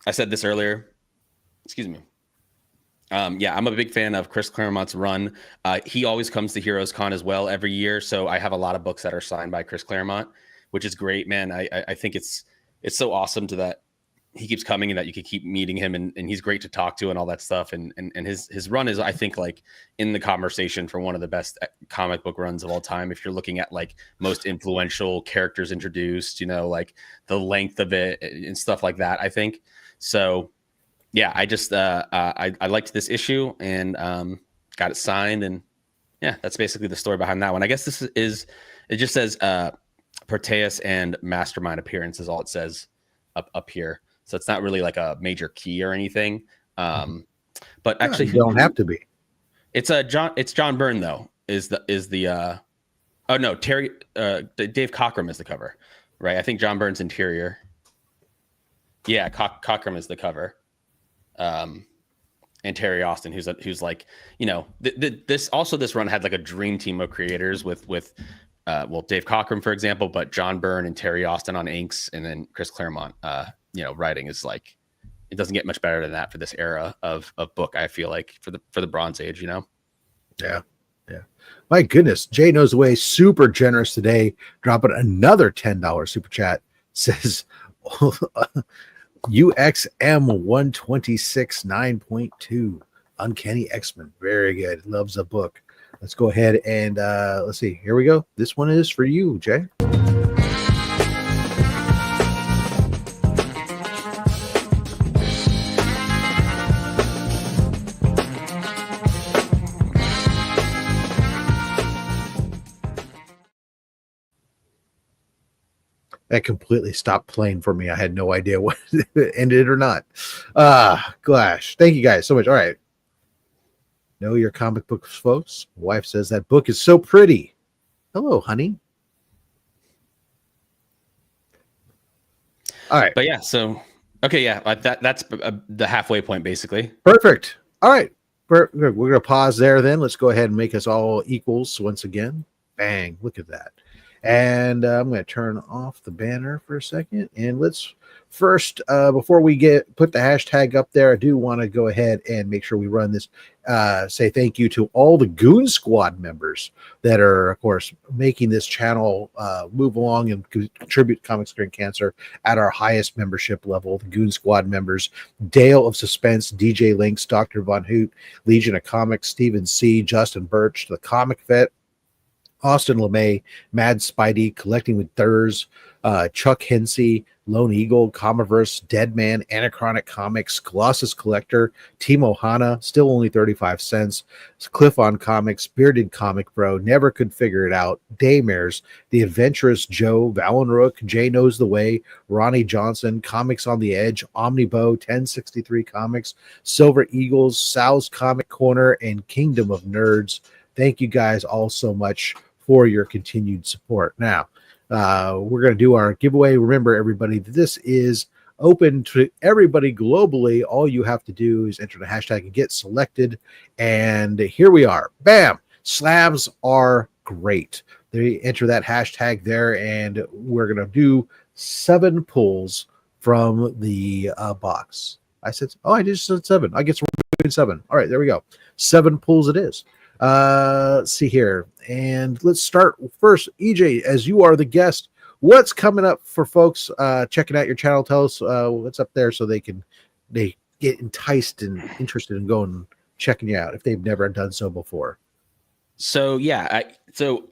I said this earlier. Excuse me. Yeah, I'm a big fan of Chris Claremont's run. He always comes to Heroes Con as well every year. So I have a lot of books that are signed by Chris Claremont, which is great, man. I think it's so awesome that he keeps coming and that you can keep meeting him and he's great to talk to and all that stuff. And his run is, I think, in the conversation for one of the best comic book runs of all time. If you're looking at most influential characters introduced, the length of it and stuff like that, I think. So yeah, I just, I liked this issue and got it signed. And yeah, that's basically the story behind that one. I guess it just says Proteus and Mastermind appearance is all it says up here. So it's not really a major key or anything. But actually, you don't have to be. It's John Byrne though. Is the oh no, Terry Dave Cockrum is the cover, right? I think John Byrne's interior. Yeah, Cockrum is the cover. And Terry Austin, who's like, this run had like a dream team of creators with Dave Cockrum, for example, but John Byrne and Terry Austin on inks, and then Chris Claremont, writing is like, it doesn't get much better than that for this era of book. I feel like for the Bronze Age, Yeah. My goodness, Jay Knows the Way, super generous today, dropping another $10 super chat. Says UXM 126 9.2 Uncanny X-Men. Very good. Loves the book. Let's go ahead and let's see. Here we go. This one is for you, Jay. That completely stopped playing for me. I had no idea what it ended or not. Gosh. Thank you guys so much. All right. Know your comic books, folks. My wife says that book is so pretty. Hello, honey. All right. But yeah, so okay, yeah, that's the halfway point basically. Perfect. All right. We're going to pause there then. Let's go ahead and make us all equals once again. Bang. Look at that. And I'm going to turn off the banner for a second. And let's first, before we put the hashtag up there, I do want to go ahead and make sure we run this. Say thank you to all the Goon Squad members that are, of course, making this channel move along and contribute to Comic Screen Cancer at our highest membership level. The Goon Squad members: Dale of Suspense, DJ Links, Dr. Von Hoot, Legion of Comics, Stephen C., Justin Birch, The Comic Vet, Austin LeMay, Mad Spidey, Collecting with Thurs, Chuck Hensey, Lone Eagle, Comiverse, Deadman, Anachronic Comics, Colossus Collector, Timo Hana, still only 35 cents, Cliff on Comics, Bearded Comic Bro, Never Could Figure It Out, Daymares, The Adventurous Joe, Valenrook, Jay Knows the Way, Ronnie Johnson, Comics on the Edge, Omnibo, 1063 Comics, Silver Eagles, Sal's Comic Corner, and Kingdom of Nerds. Thank you guys all so much for your continued support. Now, we're going to do our giveaway. Remember, everybody, that this is open to everybody globally. All you have to do is enter the hashtag and get selected. And here we are. Bam! Slabs are great. They enter that hashtag there, and we're going to do 7 pulls from the box. I just said 7. I guess we're doing 7. All right, there we go. 7 pulls it is. Let's see here, and let's start first. EJ, as you are the guest, what's coming up for folks checking out your channel? Tell us what's up there so they get enticed and interested in going checking you out if they've never done so before. So yeah,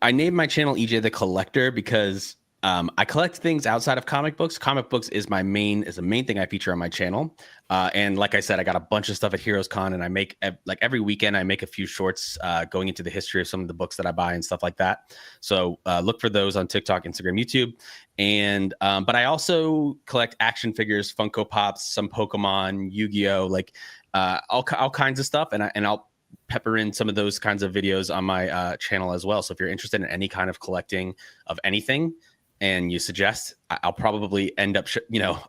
I named my channel EJ the Collector because I collect things outside of comic books. Comic books is the main thing I feature on my channel. And like I said, I got a bunch of stuff at Heroes Con, and I make like every weekend I make a few shorts going into the history of some of the books that I buy and stuff like that. So look for those on TikTok, Instagram, YouTube. And but I also collect action figures, Funko Pops, some Pokemon, Yu-Gi-Oh, like all kinds of stuff. And I'll pepper in some of those kinds of videos on my channel as well. So if you're interested in any kind of collecting of anything, and you suggest, I'll probably end up,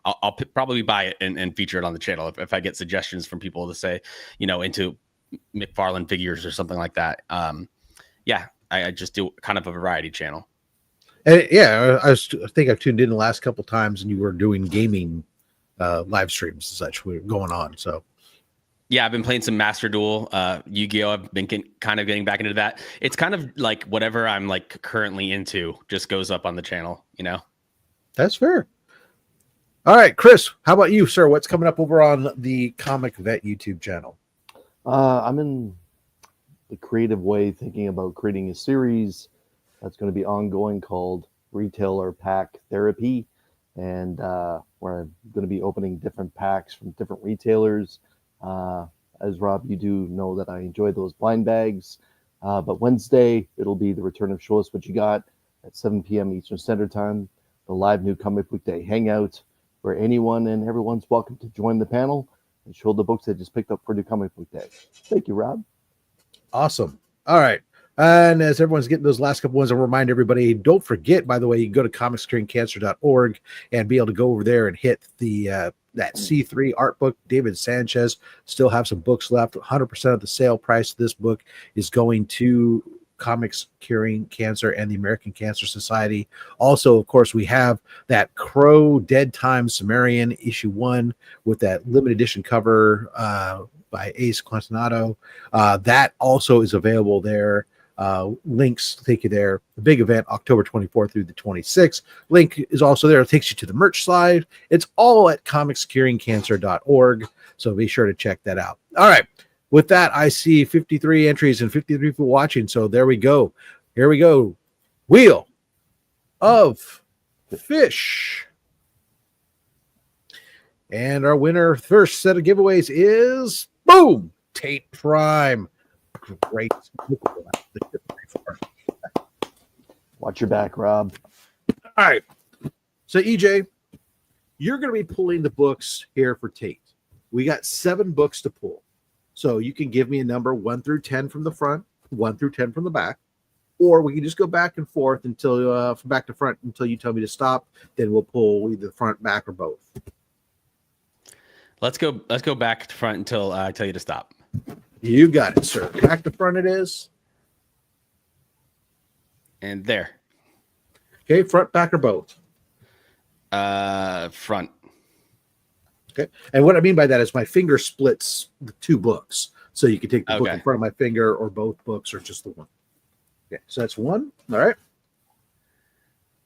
I'll probably buy it and feature it on the channel if I get suggestions from people to say, into McFarlane figures or something like that. I just do kind of a variety channel. And yeah, I think I've tuned in the last couple times, and you were doing gaming live streams and such. We're going on, so. Yeah, I've been playing some Master Duel, Yu-Gi-Oh! I've been kind of getting back into that. It's kind of like whatever I'm like currently into just goes up on the channel, That's fair. All right, Chris, how about you, sir? What's coming up over on the Comic Vet YouTube channel? I'm in the creative way thinking about creating a series that's going to be ongoing called Retailer Pack Therapy, and where I'm going to be opening different packs from different retailers. As Rob, you do know that I enjoy those blind bags. But Wednesday, it'll be the return of Show Us What You Got at 7 p.m. Eastern Standard Time, the live New Comic Book Day Hangout, where anyone and everyone's welcome to join the panel and show the books they just picked up for New Comic Book Day. Thank you, Rob. Awesome. All right. And as everyone's getting those last couple ones, I'll remind everybody, don't forget, by the way, you can go to comicscuringcancer.org and be able to go over there and hit the that C3 art book. David Sanchez still have some books left. 100% of the sale price of this book is going to Comics Curing Cancer and the American Cancer Society. Also, of course, we have that Crow Dead Time Sumerian issue 1 with that limited edition cover by Ace Quantanato. That also is available there. Links take you there. The big event, October 24th through the 26th. Link is also there. It takes you to the merch slide. It's all at comicscuringcancer.org. So be sure to check that out. All right. With that, I see 53 entries and 53 people watching. So there we go. Here we go. Wheel of Fish. And our winner, first set of giveaways is, boom, Tate Prime. Great. Watch your back, Rob. All right. So, EJ, you're going to be pulling the books here for Tate. We got 7 books to pull. So you can give me a number 1 through 10 from the front, 1 through 10 from the back, or we can just go back and forth until from back to front until you tell me to stop. Then we'll pull either front, back, or both. Let's go back to front until I tell you to stop. You got it, sir. Back to front it is. And there. Okay, front, back, or both? Front. Okay. And what I mean by that is my finger splits the 2 books. So you can take the book in front of my finger or both books or just the one. Okay, so that's 1. All right.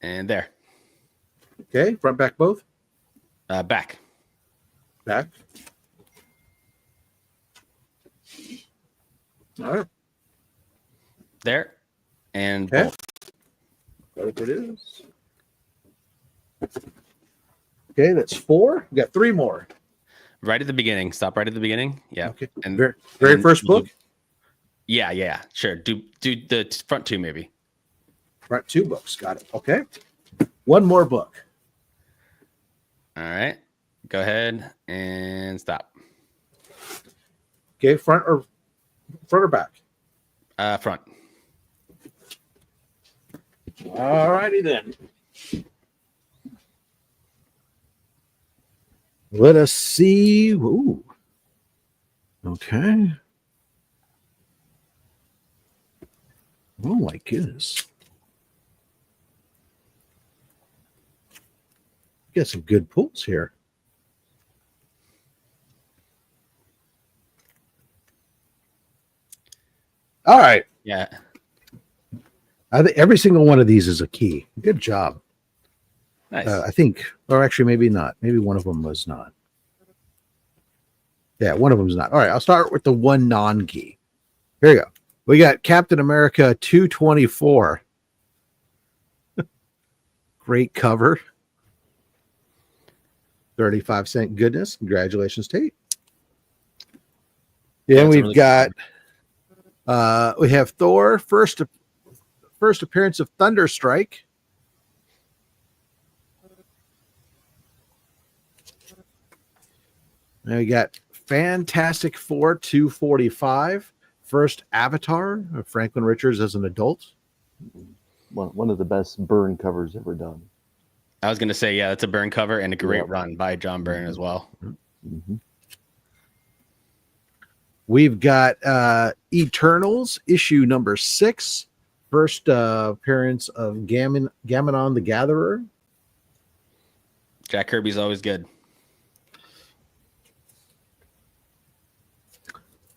And there. Okay, front, back, both? Back. Back. All right. There. And okay. both. Both it is. Okay, that's 4. We got 3 more. Right at the beginning. Stop right at the beginning. Yeah. Okay. And very first book? Yeah. Sure. Do the front 2 maybe. Front 2 books. Got it. Okay. 1 more book. All right. Go ahead and stop. Okay, front or back? Front. All righty then. Let us see. Ooh. Okay. Oh my goodness. Got some good pulls here. All right. Yeah. I think every single one of these is a key. Good job. Nice. I think, or actually, maybe not. Maybe one of them was not. Yeah, one of them is not. All right, I'll start with the one non-key. Here you go. We got Captain America 224. Great cover. 35-cent goodness. Congratulations, Tate. Yeah, we've really got we have Thor first appearance of Thunderstrike. Now we got Fantastic Four 245. First Avatar of Franklin Richards as an adult. One of the best Byrne covers ever done. I was going to say, yeah, that's a Byrne cover and a great run by John Byrne as well. Mm-hmm. We've got Eternals issue number 6. First appearance of Gaminon the Gatherer. Jack Kirby's always good.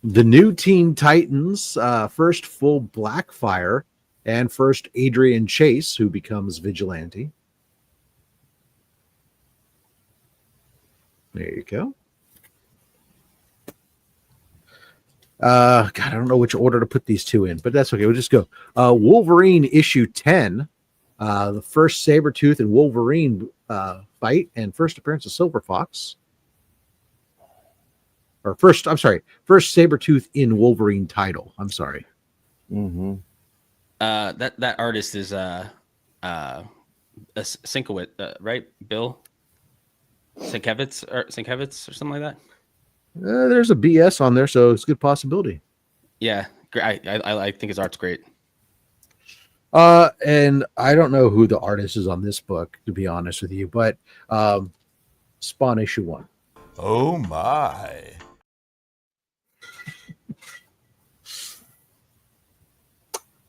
The new Teen Titans, first full Blackfire, and first Adrian Chase, who becomes Vigilante. There you go. God, I don't know which order to put these 2 in, but that's okay. We'll just go. Wolverine issue 10, the first Sabretooth and Wolverine fight, and first appearance of Silver Fox. Or first Sabretooth in Wolverine title. I'm sorry. Mm-hmm. That artist is Sienkiewicz, right? Bill Sienkiewicz or something like that. There's a BS on there, so it's a good possibility. Yeah, great. I think his art's great. And I don't know who the artist is on this book, to be honest with you, but Spawn issue 1. Oh my.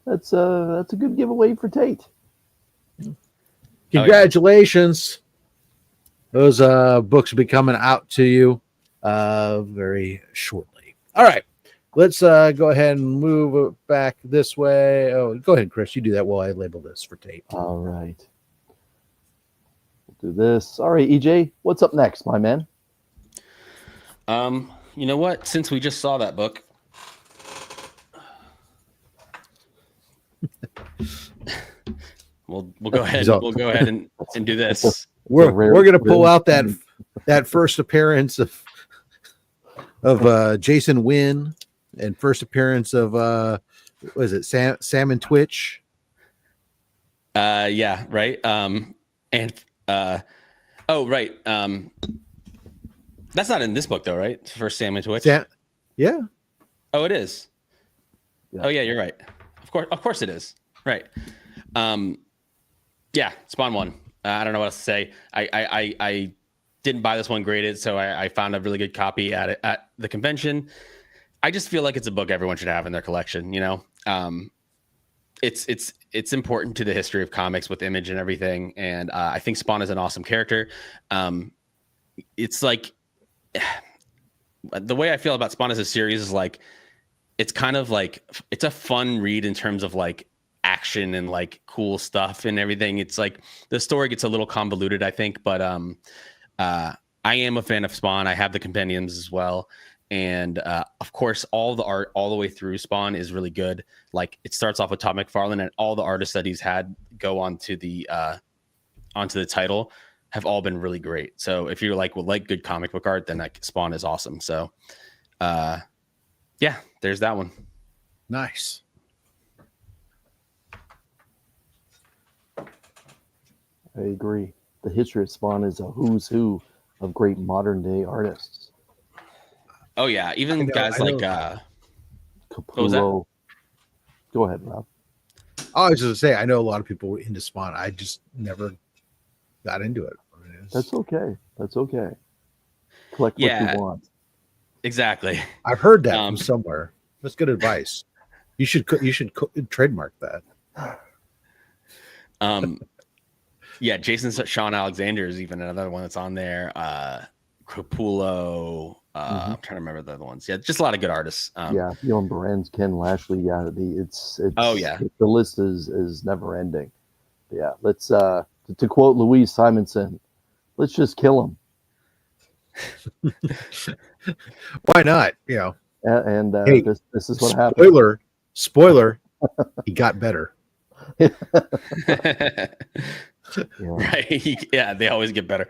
That's a good giveaway for Tate. Congratulations. Those books will be coming out to you very shortly. All right. Let's go ahead and move it back this way. Oh, go ahead, Chris. You do that while I label this for Tate. All right. We'll do this. All right, EJ, what's up next, my man? You know what? Since we just saw that book, we'll go ahead. We'll go ahead and do this. We're gonna pull out that first appearance of Jason Wynn and first appearance of what is it, Sam and Twitch? Yeah, right. Oh, right. That's not in this book though, right? It's first Sam and Twitch. Yeah. Oh, it is. Yeah. Oh yeah, you're right. Of course it is. Right. Yeah, Spawn 1. I don't know what else to say. I didn't buy this one graded, so I found a really good copy at the convention. I just feel like it's a book everyone should have in their collection. You know, it's important to the history of comics with Image and everything, and I think Spawn is an awesome character. It's like the way I feel about Spawn as a series is like it's kind of like it's a fun read in terms of like action and like cool stuff and everything. It's like the story gets a little convoluted, I think, but I am a fan of Spawn. I have the compendiums as well, and of course all the art all the way through Spawn is really good. Like it starts off with Todd McFarlane, and all the artists that he's had go onto the title have all been really great. So if you're like would like good comic book art, then like Spawn is awesome. So yeah, there's that one. Nice. I agree. The history of Spawn is a who's who of great modern day artists. Oh yeah, even guys like Capullo. Go ahead, Rob. I was just gonna say I know a lot of people into Spawn. I just never got into it. That's okay. That's okay. Collect what you want. Exactly. I've heard that from somewhere. That's good advice. You should trademark that. Yeah, Jason Sean Alexander is even another one that's on there. Capullo. I'm trying to remember the other ones. Yeah, just a lot of good artists. Yeah, Bjorn Barends, Ken Lashley. Yeah, it's oh yeah, the list is never ending. Yeah, let's to quote Louise Simonson, let's just kill him. Why not? You know. And hey, this is what happened. Spoiler. He got better. Right. Yeah, they always get better.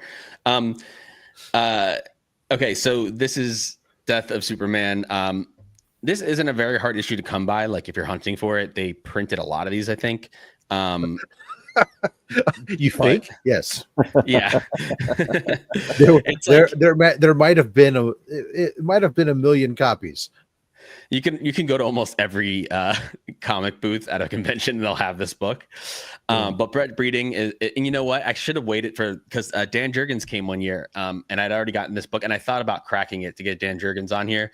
Okay, so this is Death of Superman. This isn't a very hard issue to come by. Like if you're hunting for it, they printed a lot of these, I think. You think? Yes. Yeah. there might have been a million copies. You can go to almost every comic booth at a convention and they'll have this book. But Brett Breeding is, and you know what? I should have waited because Dan Jurgens came one year, and I'd already gotten this book, and I thought about cracking it to get Dan Jurgens on here,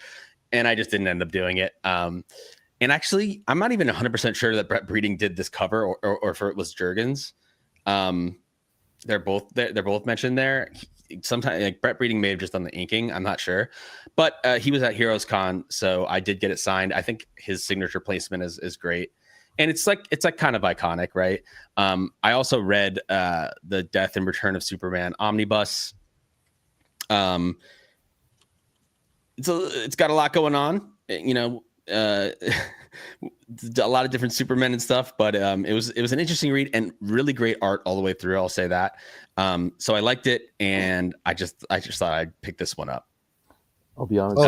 and I just didn't end up doing it. And actually, I'm not even 100% sure that Brett Breeding did this cover or if it was Jurgens. They're both mentioned there. Sometimes like Brett Breeding may have just done the inking. I'm not sure, but he was at Heroes Con, so I did get it signed. I think his signature placement is great, and it's like kind of iconic, right? I also read the Death and Return of Superman Omnibus. It's got a lot going on, you know. A lot of different Supermen and stuff, but it was an interesting read and really great art all the way through. I'll say that. So I liked it, and I just thought I'd pick this one up. I'll be honest.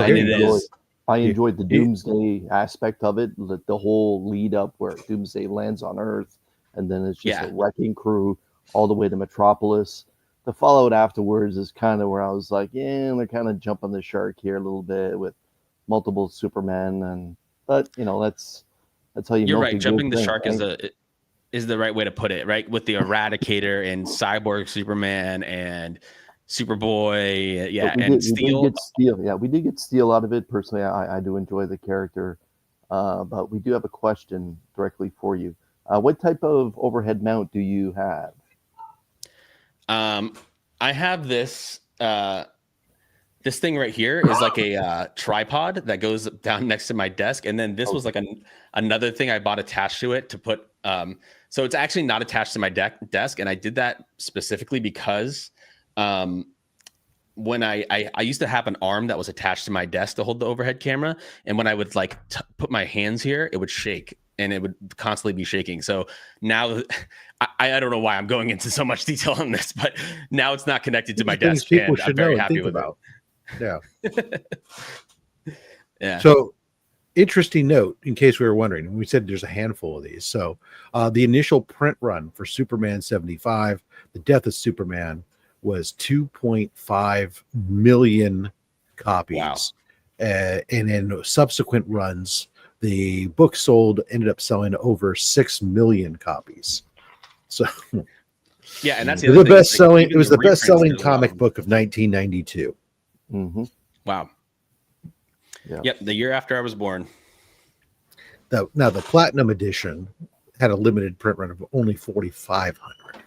I enjoyed the Doomsday aspect of it, the whole lead up where Doomsday lands on Earth, and then it's just a wrecking crew all the way to Metropolis. The fallout afterwards is kind of where I was like, yeah, they're kind of jumping the shark here a little bit with multiple Supermen, and But that's how you. You're milk right. a Jumping good the thing, shark right? is the right way to put it, right? With the Eradicator and Cyborg Superman and Superboy, yeah, But we and did Steel. get Steel. Yeah, we did get Steel out of it. Personally, I do enjoy the character. But we do have a question directly for you. What type of overhead mount do you have? I have this this thing right here is like a tripod that goes down next to my desk, and then this was like another thing I bought attached to it to put. So it's actually not attached to my desk, and I did that specifically because when I used to have an arm that was attached to my desk to hold the overhead camera, and when I would like put my hands here, it would shake and it would constantly be shaking. So now I don't know why I'm going into so much detail on this, but now it's not connected to my desk, People and should I'm very know and happy think with about. Yeah. Yeah. So, interesting note, in case we were wondering, we said there's a handful of these. So, the initial print run for Superman 75, The Death of Superman, was 2.5 million copies. Wow. And in subsequent runs, the book ended up selling over 6 million copies. So, yeah, and that's it was the best selling comic book of 1992. Mm-hmm. Wow. Yeah. Yep, the year after I was born. Now the Platinum Edition had a limited print run of only 4,500.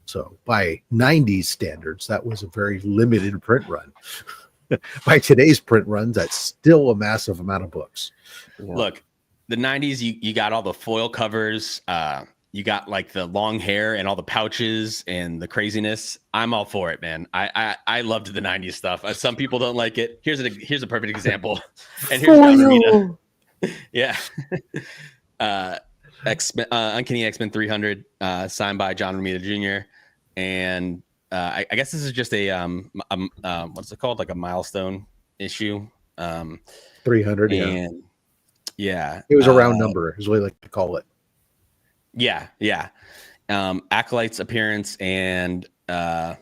So by 90s standards, that was a very limited print run. By today's print runs, that's still a massive amount of books. Yeah. Look, the 90s, you got all the foil covers. You got like the long hair and all the pouches and the craziness. I'm all for it, man. I loved the 90s stuff. Some people don't like it. Here's a perfect example. And here's John Romita. Yeah. Uncanny X-Men 300, signed by John Romita Jr. And I guess this is just a what's it called? Like a milestone issue. 300, and yeah. It was a round number, is what I like to call it. Yeah. Acolyte's appearance and Halo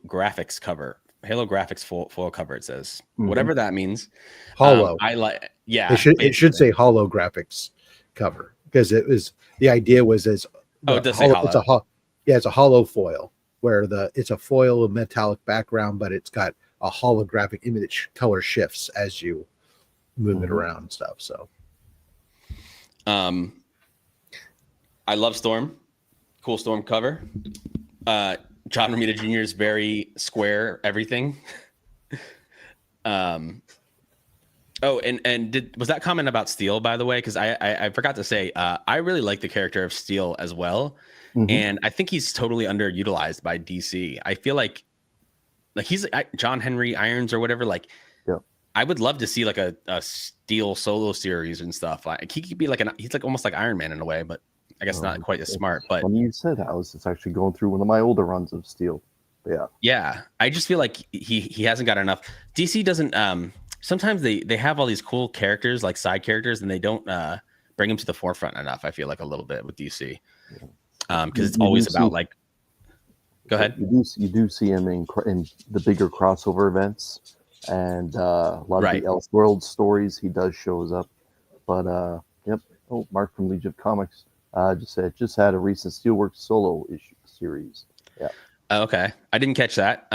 Graphics cover. Halo Graphics foil cover, it says. Mm-hmm. Whatever that means. Hollow. It should say holographics cover, because the idea was it does say hollow. It's a hollow foil where it's a foil of metallic background, but it's got a holographic image color shifts as you move it around and stuff. So I love Storm. Cool Storm cover. John Romita Jr. is very square everything. Was that comment about Steel, by the way? Because I forgot to say, I really like the character of Steel as well. Mm-hmm. And I think he's totally underutilized by DC. I feel like he's John Henry Irons or whatever. Like, yeah. I would love to see like a Steel solo series and stuff. Like he could be he's like almost like Iron Man in a way, but I guess not quite as smart. But when you said that, I was just actually going through one of my older runs of Steel. Yeah. I just feel like he hasn't got enough. DC doesn't. Sometimes they have all these cool characters, like side characters, and they don't bring them to the forefront enough. I feel like a little bit with DC, because it's always about like. Go ahead. You do see him in the bigger crossover events, and a lot of the Elseworld stories. He does shows up, but yep. Oh, Mark from Legion of Comics just had a recent Steelworks solo issue series. Yeah. Okay, I didn't catch that.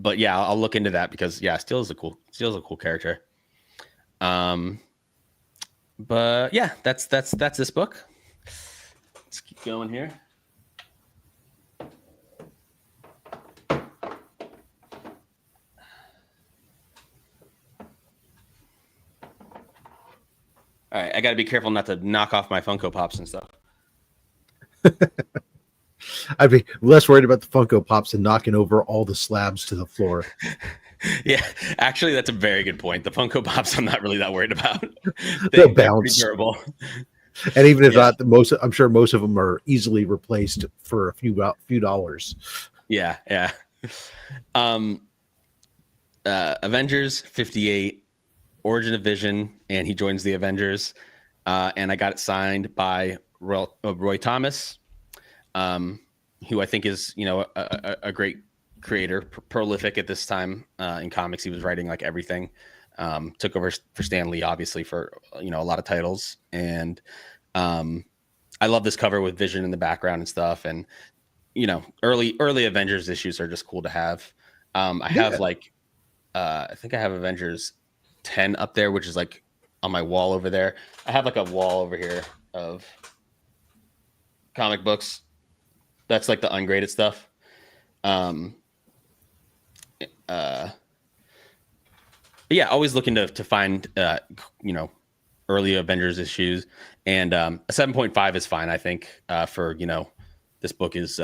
But yeah, I'll look into that because Steel's a cool character. But yeah, that's this book. Let's keep going here. All right, I got to be careful not to knock off my Funko Pops and stuff. I'd be less worried about the Funko Pops than knocking over all the slabs to the floor. Yeah, actually, that's a very good point. The Funko Pops, I'm not really that worried about. They'll bounce. Pretty durable. And even if not, I'm sure most of them are easily replaced for a few dollars. Yeah. Avengers 58, Origin of Vision, and he joins the Avengers. And I got it signed by Roy Thomas, who I think is, a great creator, prolific at this time in comics. He was writing like everything. Took over for Stan Lee, obviously, for a lot of titles. And I love this cover with Vision in the background and stuff. And early Avengers issues are just cool to have. I have I think I have Avengers 10 up there, which is like on my wall over there. I have like a wall over here of comic books. That's like the ungraded stuff. But yeah, always looking to find early Avengers issues, and a 7.5 is fine, I think. For this book is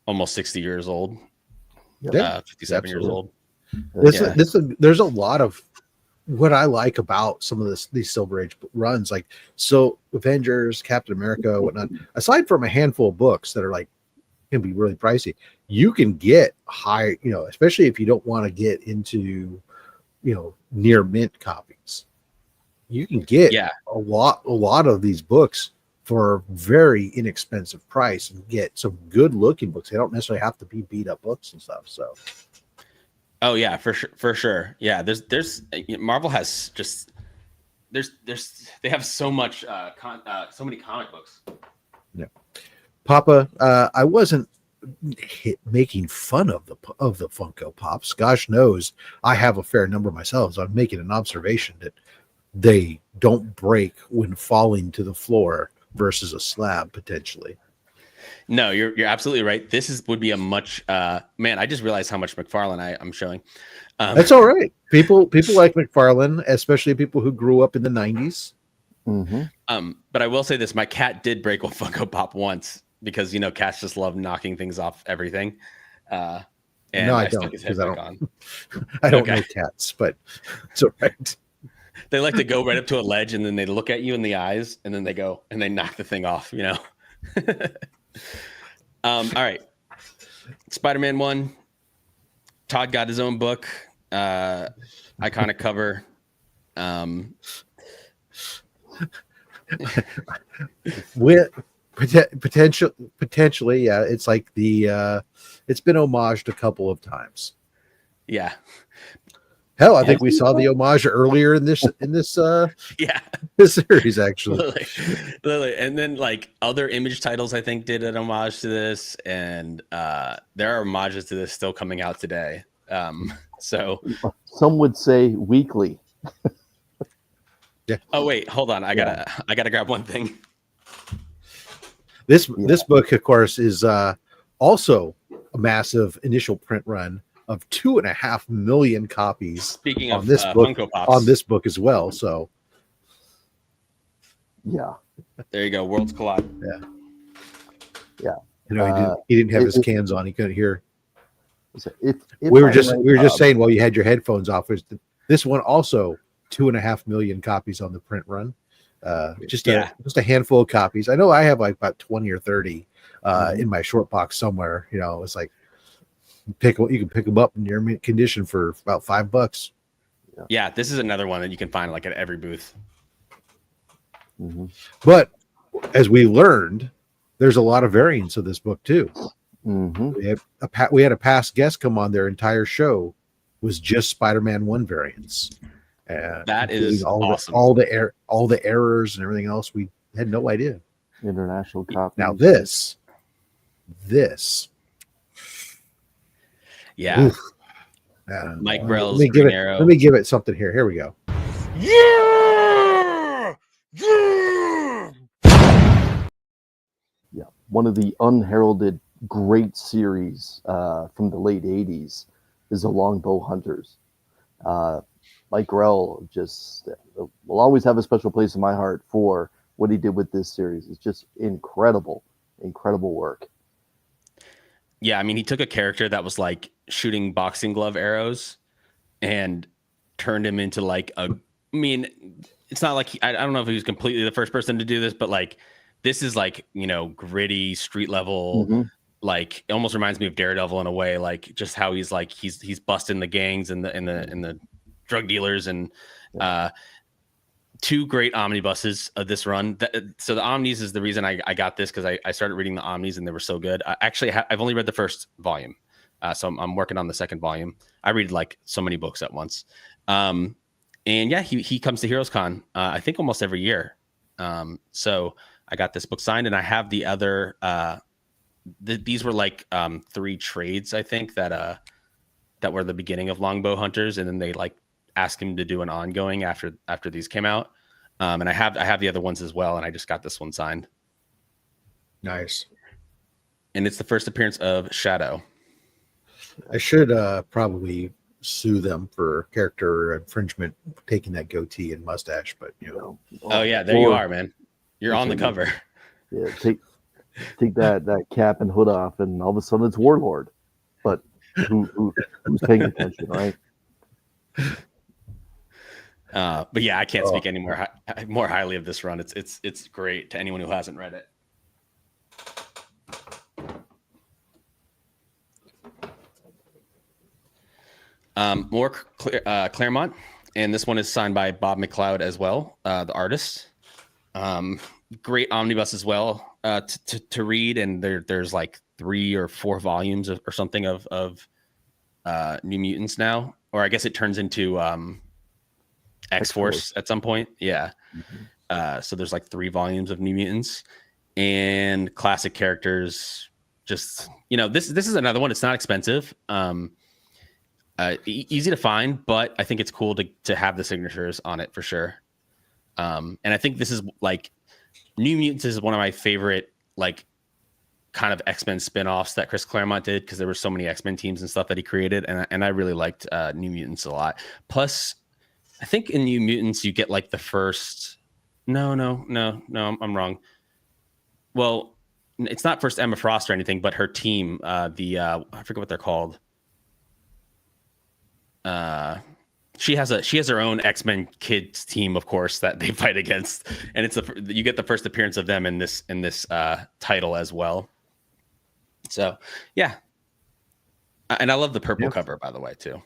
almost 60 years old. 57 years old. There's a lot of what I like about some of these Silver Age runs, like Avengers, Captain America, whatnot. Aside from a handful of books that are can be really pricey, you can get high, especially if you don't want to get into near mint copies. You can get a lot of these books for a very inexpensive price and get some good looking books. They don't necessarily have to be beat up books and stuff. So oh yeah, for sure. Yeah, there's Marvel has just they have so much so many comic books. Yeah, Papa, I wasn't making fun of the Funko Pops. Gosh knows I have a fair number myself, so I'm making an observation that they don't break when falling to the floor versus a slab potentially. No, you're absolutely right. Would be a much man. I just realized how much McFarlane I'm showing. That's all right. People like McFarlane, especially people who grew up in the 90s. Mm-hmm. But I will say this: my cat did break a Funko Pop once because cats just love knocking things off everything. And no, I don't, because I don't know cats, but it's all right. They like to go right up to a ledge and then they look at you in the eyes and then they go and they knock the thing off. All right. Spider-Man 1. Todd got his own book. Iconic cover. With potentially, yeah, it's like it's been homaged a couple of times. Yeah. Hell, I think we saw the homage earlier in this this series, actually. Literally. And then other Image titles I think did an homage to this, and there are homages to this still coming out today. So some would say weekly. Yeah. Oh wait, hold on. I gotta grab one thing. This book, of course, is also a massive initial print run of 2.5 million copies. Speaking on of this book, Funko Pops. on this book as well. So yeah, there you go. Worlds collide. Yeah. He didn't have his cans on. He couldn't hear. If we were just saying while you had your headphones off. This one also 2.5 million copies on the print run. Just a handful of copies. I know I have about 20 or 30 in my short box somewhere. It's like you can pick them up in your mint condition for about $5. Yeah, this is another one that you can find at every booth. Mm-hmm. But as we learned, there's a lot of variants of this book too. Mm-hmm. We had a past guest come on. Their entire show was just Spider-Man 1 variants. That is awesome. All the errors and everything else, we had no idea. International copy. Now this. Yeah. Mike Grell's Green Arrow. Let me give it something here. Here we go. Yeah! Yeah. One of the unheralded great series from the late 80s is the Longbow Hunters. Mike Grell will always have a special place in my heart for what he did with this series. It's just incredible work. Yeah, I mean, he took a character that was shooting boxing glove arrows and turned him into it's not like I don't know if he was completely the first person to do this, but this is gritty street level. Mm-hmm. It almost reminds me of Daredevil in a way, just how he's he's busting the gangs and the drug dealers, and two great omnibuses of this run. So the Omnis is the reason I got this, because I started reading the Omnis and they were so good. I've only read the first volume, so I'm working on the second volume. I read so many books at once. And yeah, he comes to Heroes Con, I think almost every year. So I got this book signed, and I have the other. These were like 3 trades, I think, that were the beginning of Longbow Hunters, and then they like asked him to do an ongoing after these came out. And I have the other ones as well, and I just got this one signed. Nice. And it's the first appearance of Shadow. I should probably sue them for character infringement, taking that goatee and mustache, but you know. Oh yeah, there you are, man. You're on the cover. Yeah, take that cap and hood off, and all of a sudden it's Warlord. But who's paying attention, right? But yeah, I can't speak any more highly of this run. It's great to anyone who hasn't read it. More Claremont, and this one is signed by Bob McLeod as well, the artist. Great omnibus as well to read, and there's like 3 or 4 volumes or something of New Mutants now, or I guess it turns into X-Force at some point. Yeah. Mm-hmm. So there's like 3 volumes of New Mutants and classic characters. Just, you know, this is another one. It's not expensive. Easy to find, but I think it's cool to have the signatures on it for sure. And I think this is like New Mutants is one of my favorite like kind of X-Men spin-offs that Chris Claremont did, because there were so many X-Men teams and stuff that he created, and I really liked New Mutants a lot. Plus, I think in New Mutants you get like the first. No, I'm wrong. Well, it's not first Emma Frost or anything, but her team, I forget what they're called. She has her own X-Men kids team, of course, that they fight against, and you get the first appearance of them in this title as well. So yeah, and I love the purple cover, by the way, too.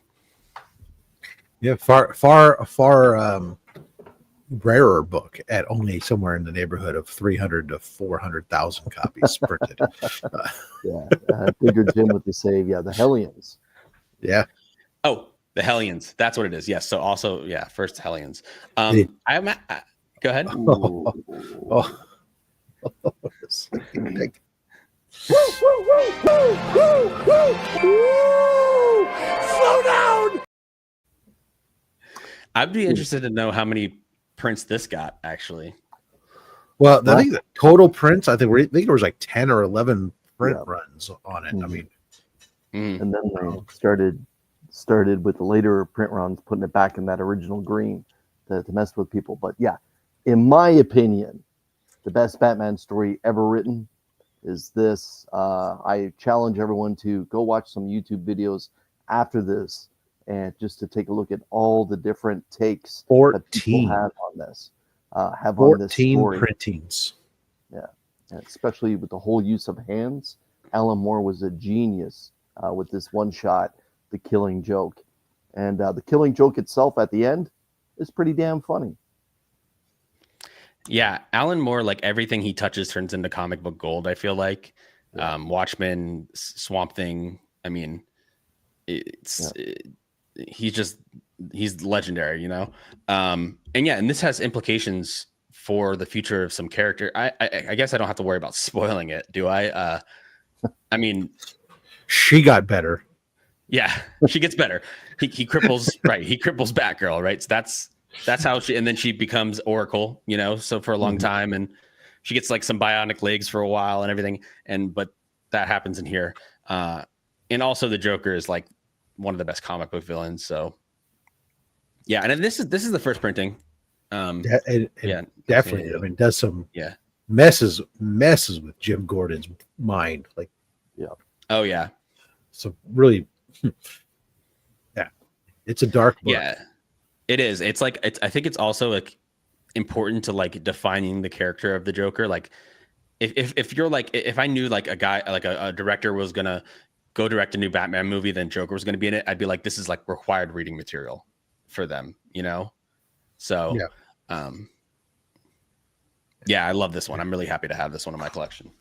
Yeah, far rarer book at only somewhere in the neighborhood of 300 to 400,000 copies printed. Bigger Jim with the save. Yeah, the Hellions. Yeah. Oh, the Hellions. That's what it is. Yes. So also, yeah, first Hellions. Go ahead. Slow down. I'd be interested to know how many prints this got, actually. Well, I think the total prints, I think there was like 10 or 11 print runs on it. I mean, and then they started with the later print runs, putting it back in that original green to mess with people. But yeah, in my opinion, the best Batman story ever written is this. I challenge everyone to go watch some YouTube videos after this, and just to take a look at all the different takes 14 that people have on this. Have 14 on this story. printings. Yeah, and especially with the whole use of hands. Alan Moore was a genius with this one shot, The Killing Joke. And the Killing Joke itself at the end is pretty damn funny. Yeah, Alan Moore, like everything he touches turns into comic book gold, I feel like. Watchmen, Swamp Thing, I mean, he's legendary, you know? And this has implications for the future of some character. I guess I don't have to worry about spoiling it, do I? I mean, she got better. Yeah, she gets better. He cripples, right? He cripples Batgirl, right? So that's how she, and then she becomes Oracle, you know. So for a long time, and she gets like some bionic legs for a while and everything. But that happens in here. And also the Joker is like one of the best comic book villains. So yeah, and this is the first printing. Definitely. I mean, does some messes with Jim Gordon's mind, like oh yeah. So really, it's a dark book. Yeah, it is. It's like I think it's also like important to like defining the character of the Joker. Like if you're like, if I knew like a guy, like a director was gonna go direct a new Batman movie, then Joker was gonna be in it, I'd be like, this is like required reading material for them, you know? So I love this one. I'm really happy to have this one in my collection.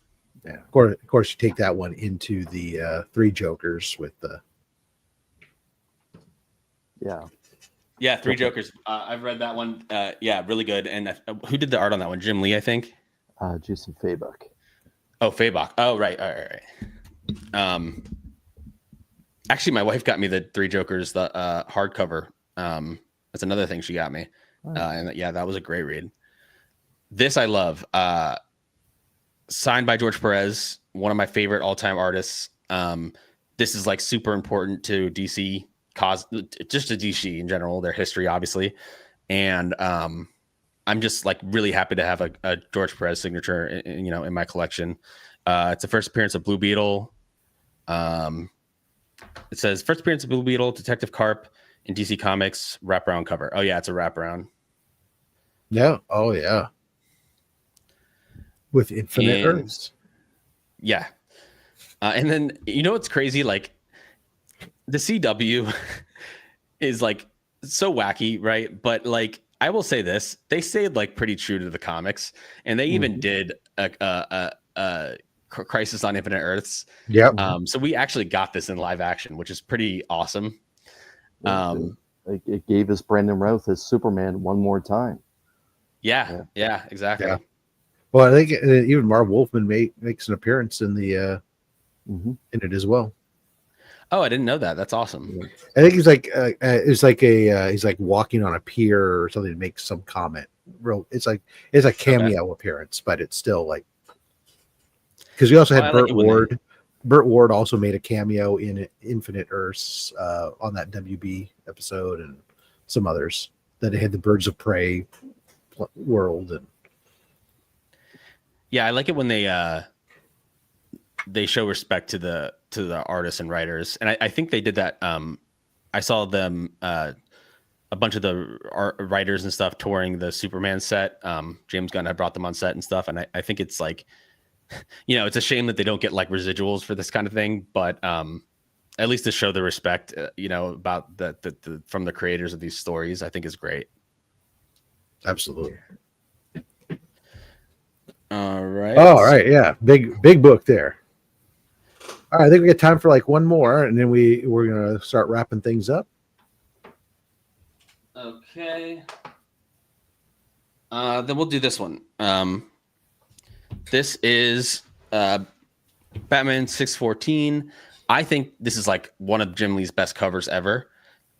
Yeah, of course, you take that one into the 3 Jokers with the. Yeah, Yeah, Three Jokers. I've read that one. Yeah, really good. And who did the art on that one? Jim Lee, I think. Jason Fabok. Oh, Fabok. Oh, right. All right. Actually, my wife got me the Three Jokers, the hardcover. That's another thing she got me. And yeah, that was a great read. This I love. Signed by George Perez, one of my favorite all-time artists. This is like super important to DC, just to DC in general, their history, obviously. And I'm just like really happy to have a George Perez signature, in my collection. It's the first appearance of Blue Beetle. It says first appearance of Blue Beetle, Detective Carp in DC Comics, wraparound cover. Oh yeah, it's a wraparound. Yeah. Oh yeah. With Infinite Earths. Yeah. And then what's crazy? Like the CW is like so wacky, right? But like I will say this, they stayed like pretty true to the comics, and they even did a Crisis on Infinite Earths. Yeah. So we actually got this in live action, which is pretty awesome. It gave us Brandon Routh as Superman one more time. Yeah, exactly. Yeah. Well, I think even Marv Wolfman makes an appearance in the in it as well. Oh, I didn't know that. That's awesome. I think he's like he's like walking on a pier or something to make some comment. It's a cameo appearance, but it's still like, because we also had Burt Ward. Burt Ward also made a cameo in Infinite Earths on that WB episode, and some others that had the Birds of Prey world. And yeah, I like it when they show respect to the artists and writers, and I think they did that. I saw them a bunch of the writers and stuff touring the Superman set. James Gunn had brought them on set and stuff, and I think it's like, it's a shame that they don't get like residuals for this kind of thing, but at least to show the respect, about the from the creators of these stories, I think is great. Absolutely. All right. All right. Yeah. Big book there. All right. I think we got time for like one more, and then we're going to start wrapping things up. Okay. Then we'll do this one. This is Batman 614. I think this is like one of Jim Lee's best covers ever.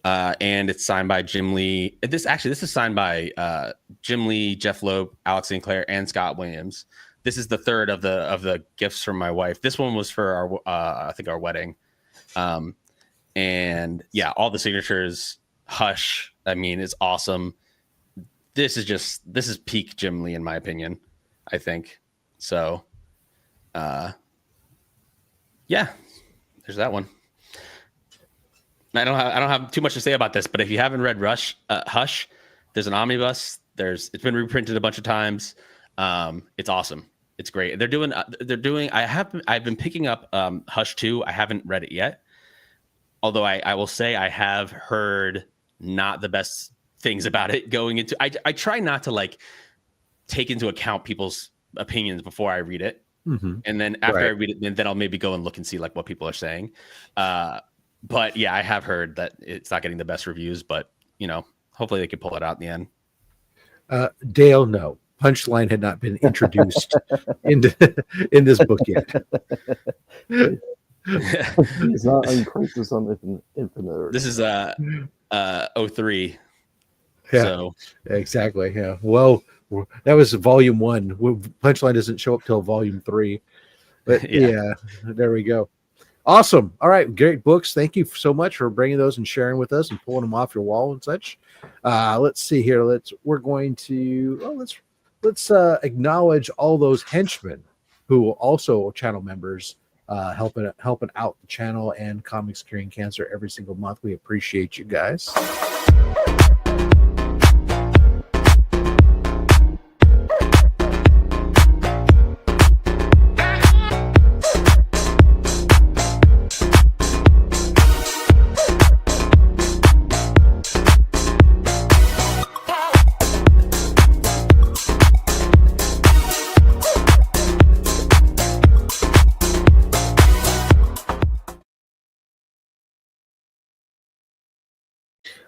And it's signed by Jim Lee. This is signed by Jim Lee, Jeff Loeb, Alex Sinclair, and Scott Williams. This is the third of the gifts from my wife. This one was for our I think our wedding. And yeah, all the signatures. Hush. I mean, it's awesome. This is peak Jim Lee in my opinion, I think. So yeah, there's that one. I don't have too much to say about this, but if you haven't read Hush, there's an omnibus. It's been reprinted a bunch of times. It's awesome. It's great. They're doing. I've been picking up Hush 2. I haven't read it yet. Although I will say I have heard not the best things about it going into. I try not to like take into account people's opinions before I read it, and then after I read it, then I'll maybe go and look and see like what people are saying. But yeah, I have heard that it's not getting the best reviews, but hopefully they could pull it out in the end. Dale, no. Punchline had not been introduced in this book yet. It's not on Crisis on Infinite Earth. This is 03. Yeah, so exactly. Yeah. Well, that was volume 1. Punchline doesn't show up till volume 3. But yeah, there we go. Awesome. All right. Great books. Thank you so much for bringing those and sharing with us and pulling them off your wall and such. Let's see here. Let's acknowledge all those henchmen who are also channel members, helping out the channel and Comics Curing Cancer every single month. We appreciate you guys.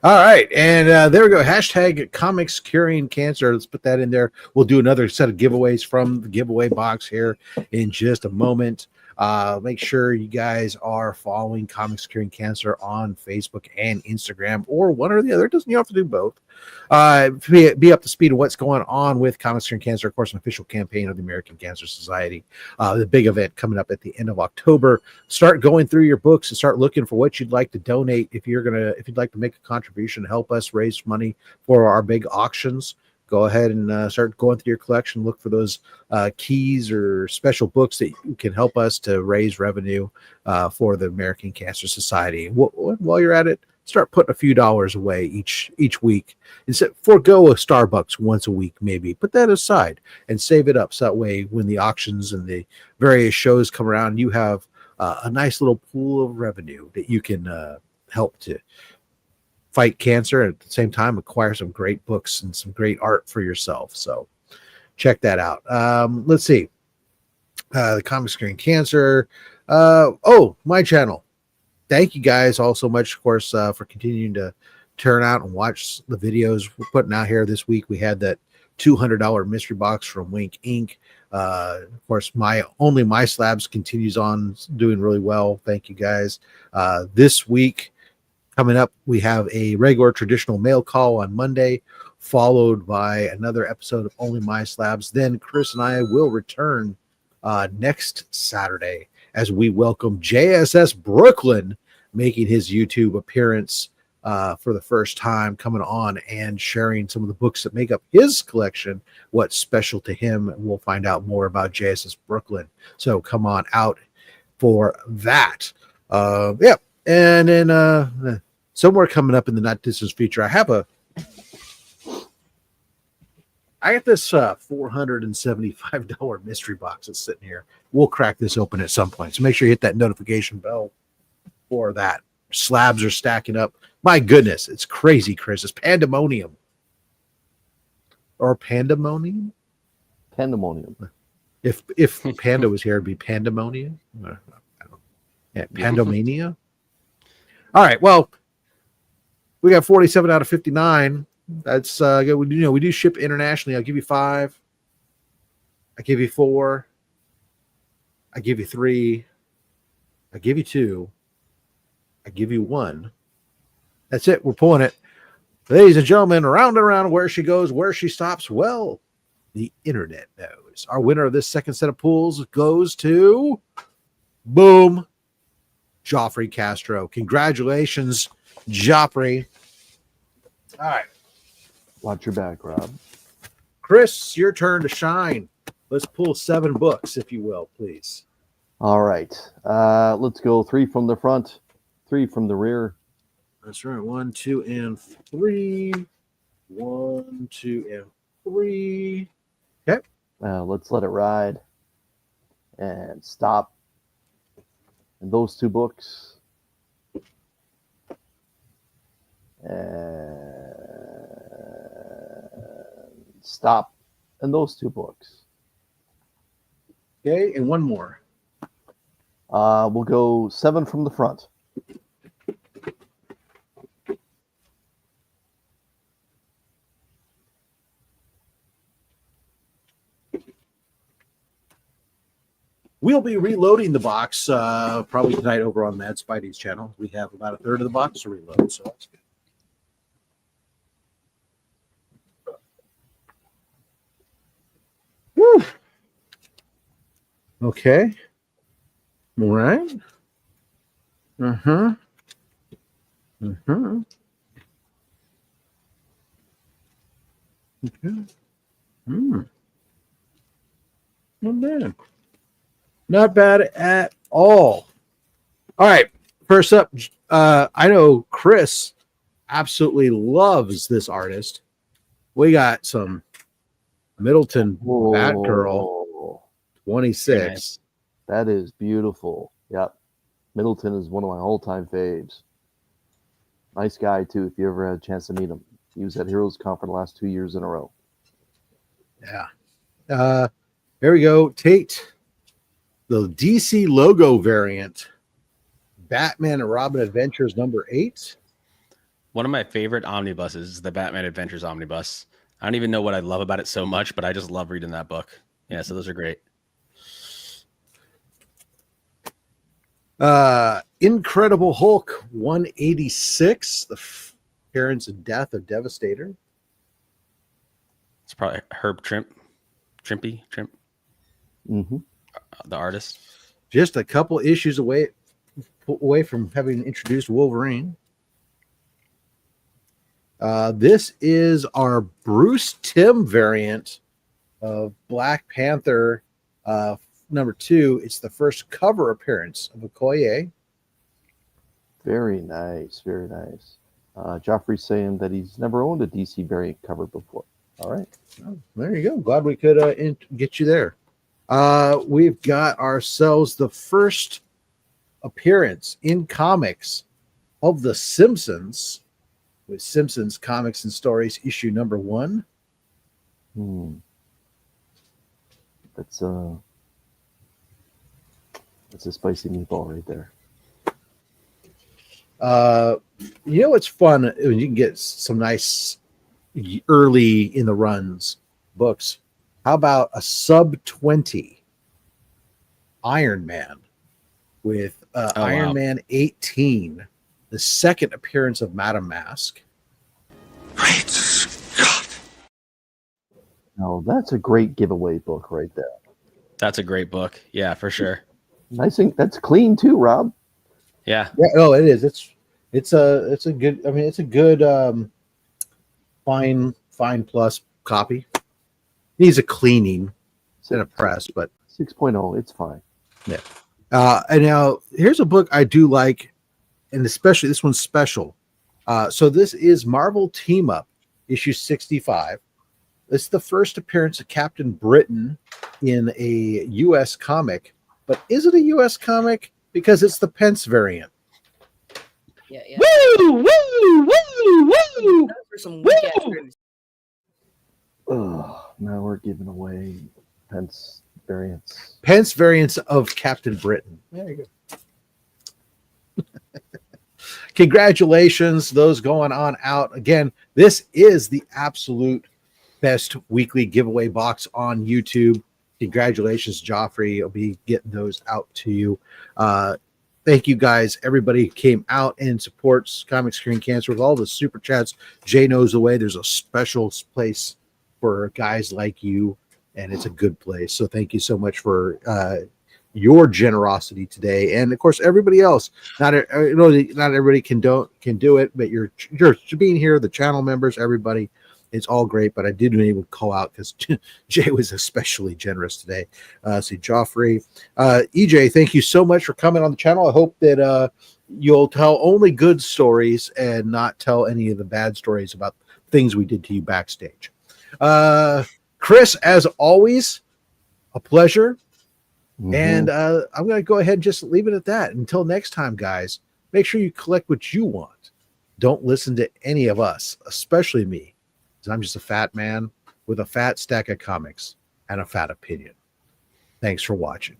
All right, and there we go. Hashtag comics curing cancer. Let's put that in there. We'll do another set of giveaways from the giveaway box here in just a moment. Make sure you guys are following Comics Curing Cancer on Facebook and Instagram, or one or the other. You have to do both. Be up to speed of what's going on with Comics Curing Cancer, of course, an official campaign of the American Cancer Society. The big event coming up at the end of October. Start going through your books and start looking for what you'd like to donate. If you'd like to make a contribution to help us raise money for our big auctions, go ahead and start going through your collection. Look for those keys or special books that can help us to raise revenue for the American Cancer Society. While you're at it, start putting a few dollars away each week. Instead, forego a Starbucks once a week, maybe. Put that aside and save it up. So that way, when the auctions and the various shows come around, you have a nice little pool of revenue that you can help to fight cancer and at the same time acquire some great books and some great art for yourself. So check that out. Let's see. The Comics Curing Cancer. My channel. Thank you guys all so much, of course, for continuing to turn out and watch the videos we're putting out here. This week we had that $200 mystery box from Wink Inc. Of course, my Slabs continues on doing really well. Thank you guys. This week coming up, we have a regular traditional mail call on Monday, followed by another episode of Only My Slabs. Then Chris and I will return next Saturday as we welcome JSS Brooklyn making his YouTube appearance for the first time, coming on and sharing some of the books that make up his collection, what's special to him. We'll find out more about JSS Brooklyn. So come on out for that. And then somewhere coming up in the not distant future, I got this $475 mystery box that's sitting here. We'll crack this open at some point. So make sure you hit that notification bell for that. Slabs are stacking up. My goodness, it's crazy, Chris. It's pandemonium. Or pandemonium? Pandemonium. If Panda was here, it'd be pandemonium. Yeah, Pandomania. All right. Well, we got 47 out of 59. That's good. We do ship internationally. I'll give you 5. I give you 4. I give you 3. I give you 2. I give you 1. That's it. We're pulling it. Ladies and gentlemen, around and around, where she goes, where she stops, well, the internet knows. Our winner of this second set of pools goes to, boom, Joffrey Castro. Congratulations, Joffrey. All right. Watch your back, Rob. Chris, your turn to shine. Let's pull 7 books, if you will, please. All right. Let's go 3 from the front, 3 from the rear. That's right. 1, 2, and 3. 1, 2, and 3. Okay. Let's let it ride. And stop. And those 2 books. And stop. And those 2 books. Okay. And 1 more. We'll go 7 from the front. We'll be reloading the box probably tonight over on Mad Spidey's channel. We have about a third of the box to reload, so that's good. Woo. Okay. All right. Okay. Not bad. Not bad at all. All right. First up, I know Chris absolutely loves this artist. We got some Middleton Batgirl 26. That is beautiful. Yep. Middleton is one of my all-time faves. Nice guy, too, if you ever had a chance to meet him. He was at Heroes Con for the last 2 years in a row. Yeah. There we go. Tate. The DC logo variant, Batman and Robin Adventures #8. One of my favorite omnibuses is the Batman Adventures Omnibus. I don't even know what I love about it so much, but I just love reading that book. Yeah, so those are great. Incredible Hulk 186, the appearance and death of Devastator. It's probably Herb Trimp. Mm-hmm. The artist. Just a couple issues away from having introduced Wolverine. This is our Bruce Timm variant of Black Panther number 2. It's the first cover appearance of Okoye. Very nice, very nice. Joffrey's saying that he's never owned a DC variant cover before. All right. Oh, there you go. Glad we could get you there. We've got ourselves the first appearance in comics of The Simpsons with Simpsons Comics and Stories issue number 1. That's a spicy meatball right there. You know what's fun when you can get some nice early in the runs books. How about a sub 20 Iron Man with Iron Man 18, the second appearance of Madame Mask. Great Scott! Now that's a great giveaway book right there. That's a great book. Yeah, for sure. Nice thing. That's clean too, Rob. Yeah. Yeah. Oh, it is. It's a good. I mean, it's a good fine plus copy. Needs a cleaning and a press, but 6.0, it's fine. Yeah. And now here's a book I do like, and especially this one's special. So this is Marvel Team Up, issue 65. It's the first appearance of Captain Britain in a U.S. comic, but is it a U.S. comic? Because it's the Pence variant. Yeah. Woo! Woo! Woo! Woo! For some weak ass reviews. Oh, now we're giving away Pence variants. Pence variants of Captain Britain. There you go. Congratulations, those going on out. Again, this is the absolute best weekly giveaway box on YouTube. Congratulations, Joffrey. I'll be getting those out to you. Thank you guys. Everybody who came out and supports Comic Screen Cancer with all the super chats. Jay knows the way. There's a special place for guys like you, and it's a good place. So thank you so much for your generosity today, and of course everybody else. Not everybody can do it, but you're being here, the channel members, everybody. It's all great, but I did need to call out because Jay was especially generous today. See, Joffrey, EJ, thank you so much for coming on the channel. I hope that you'll tell only good stories and not tell any of the bad stories about things we did to you backstage. Chris, as always, a pleasure. Mm-hmm. And I'm going to go ahead and just leave it at that. Until next time, guys, make sure you collect what you want. Don't listen to any of us, especially me, because I'm just a fat man with a fat stack of comics and a fat opinion. Thanks for watching.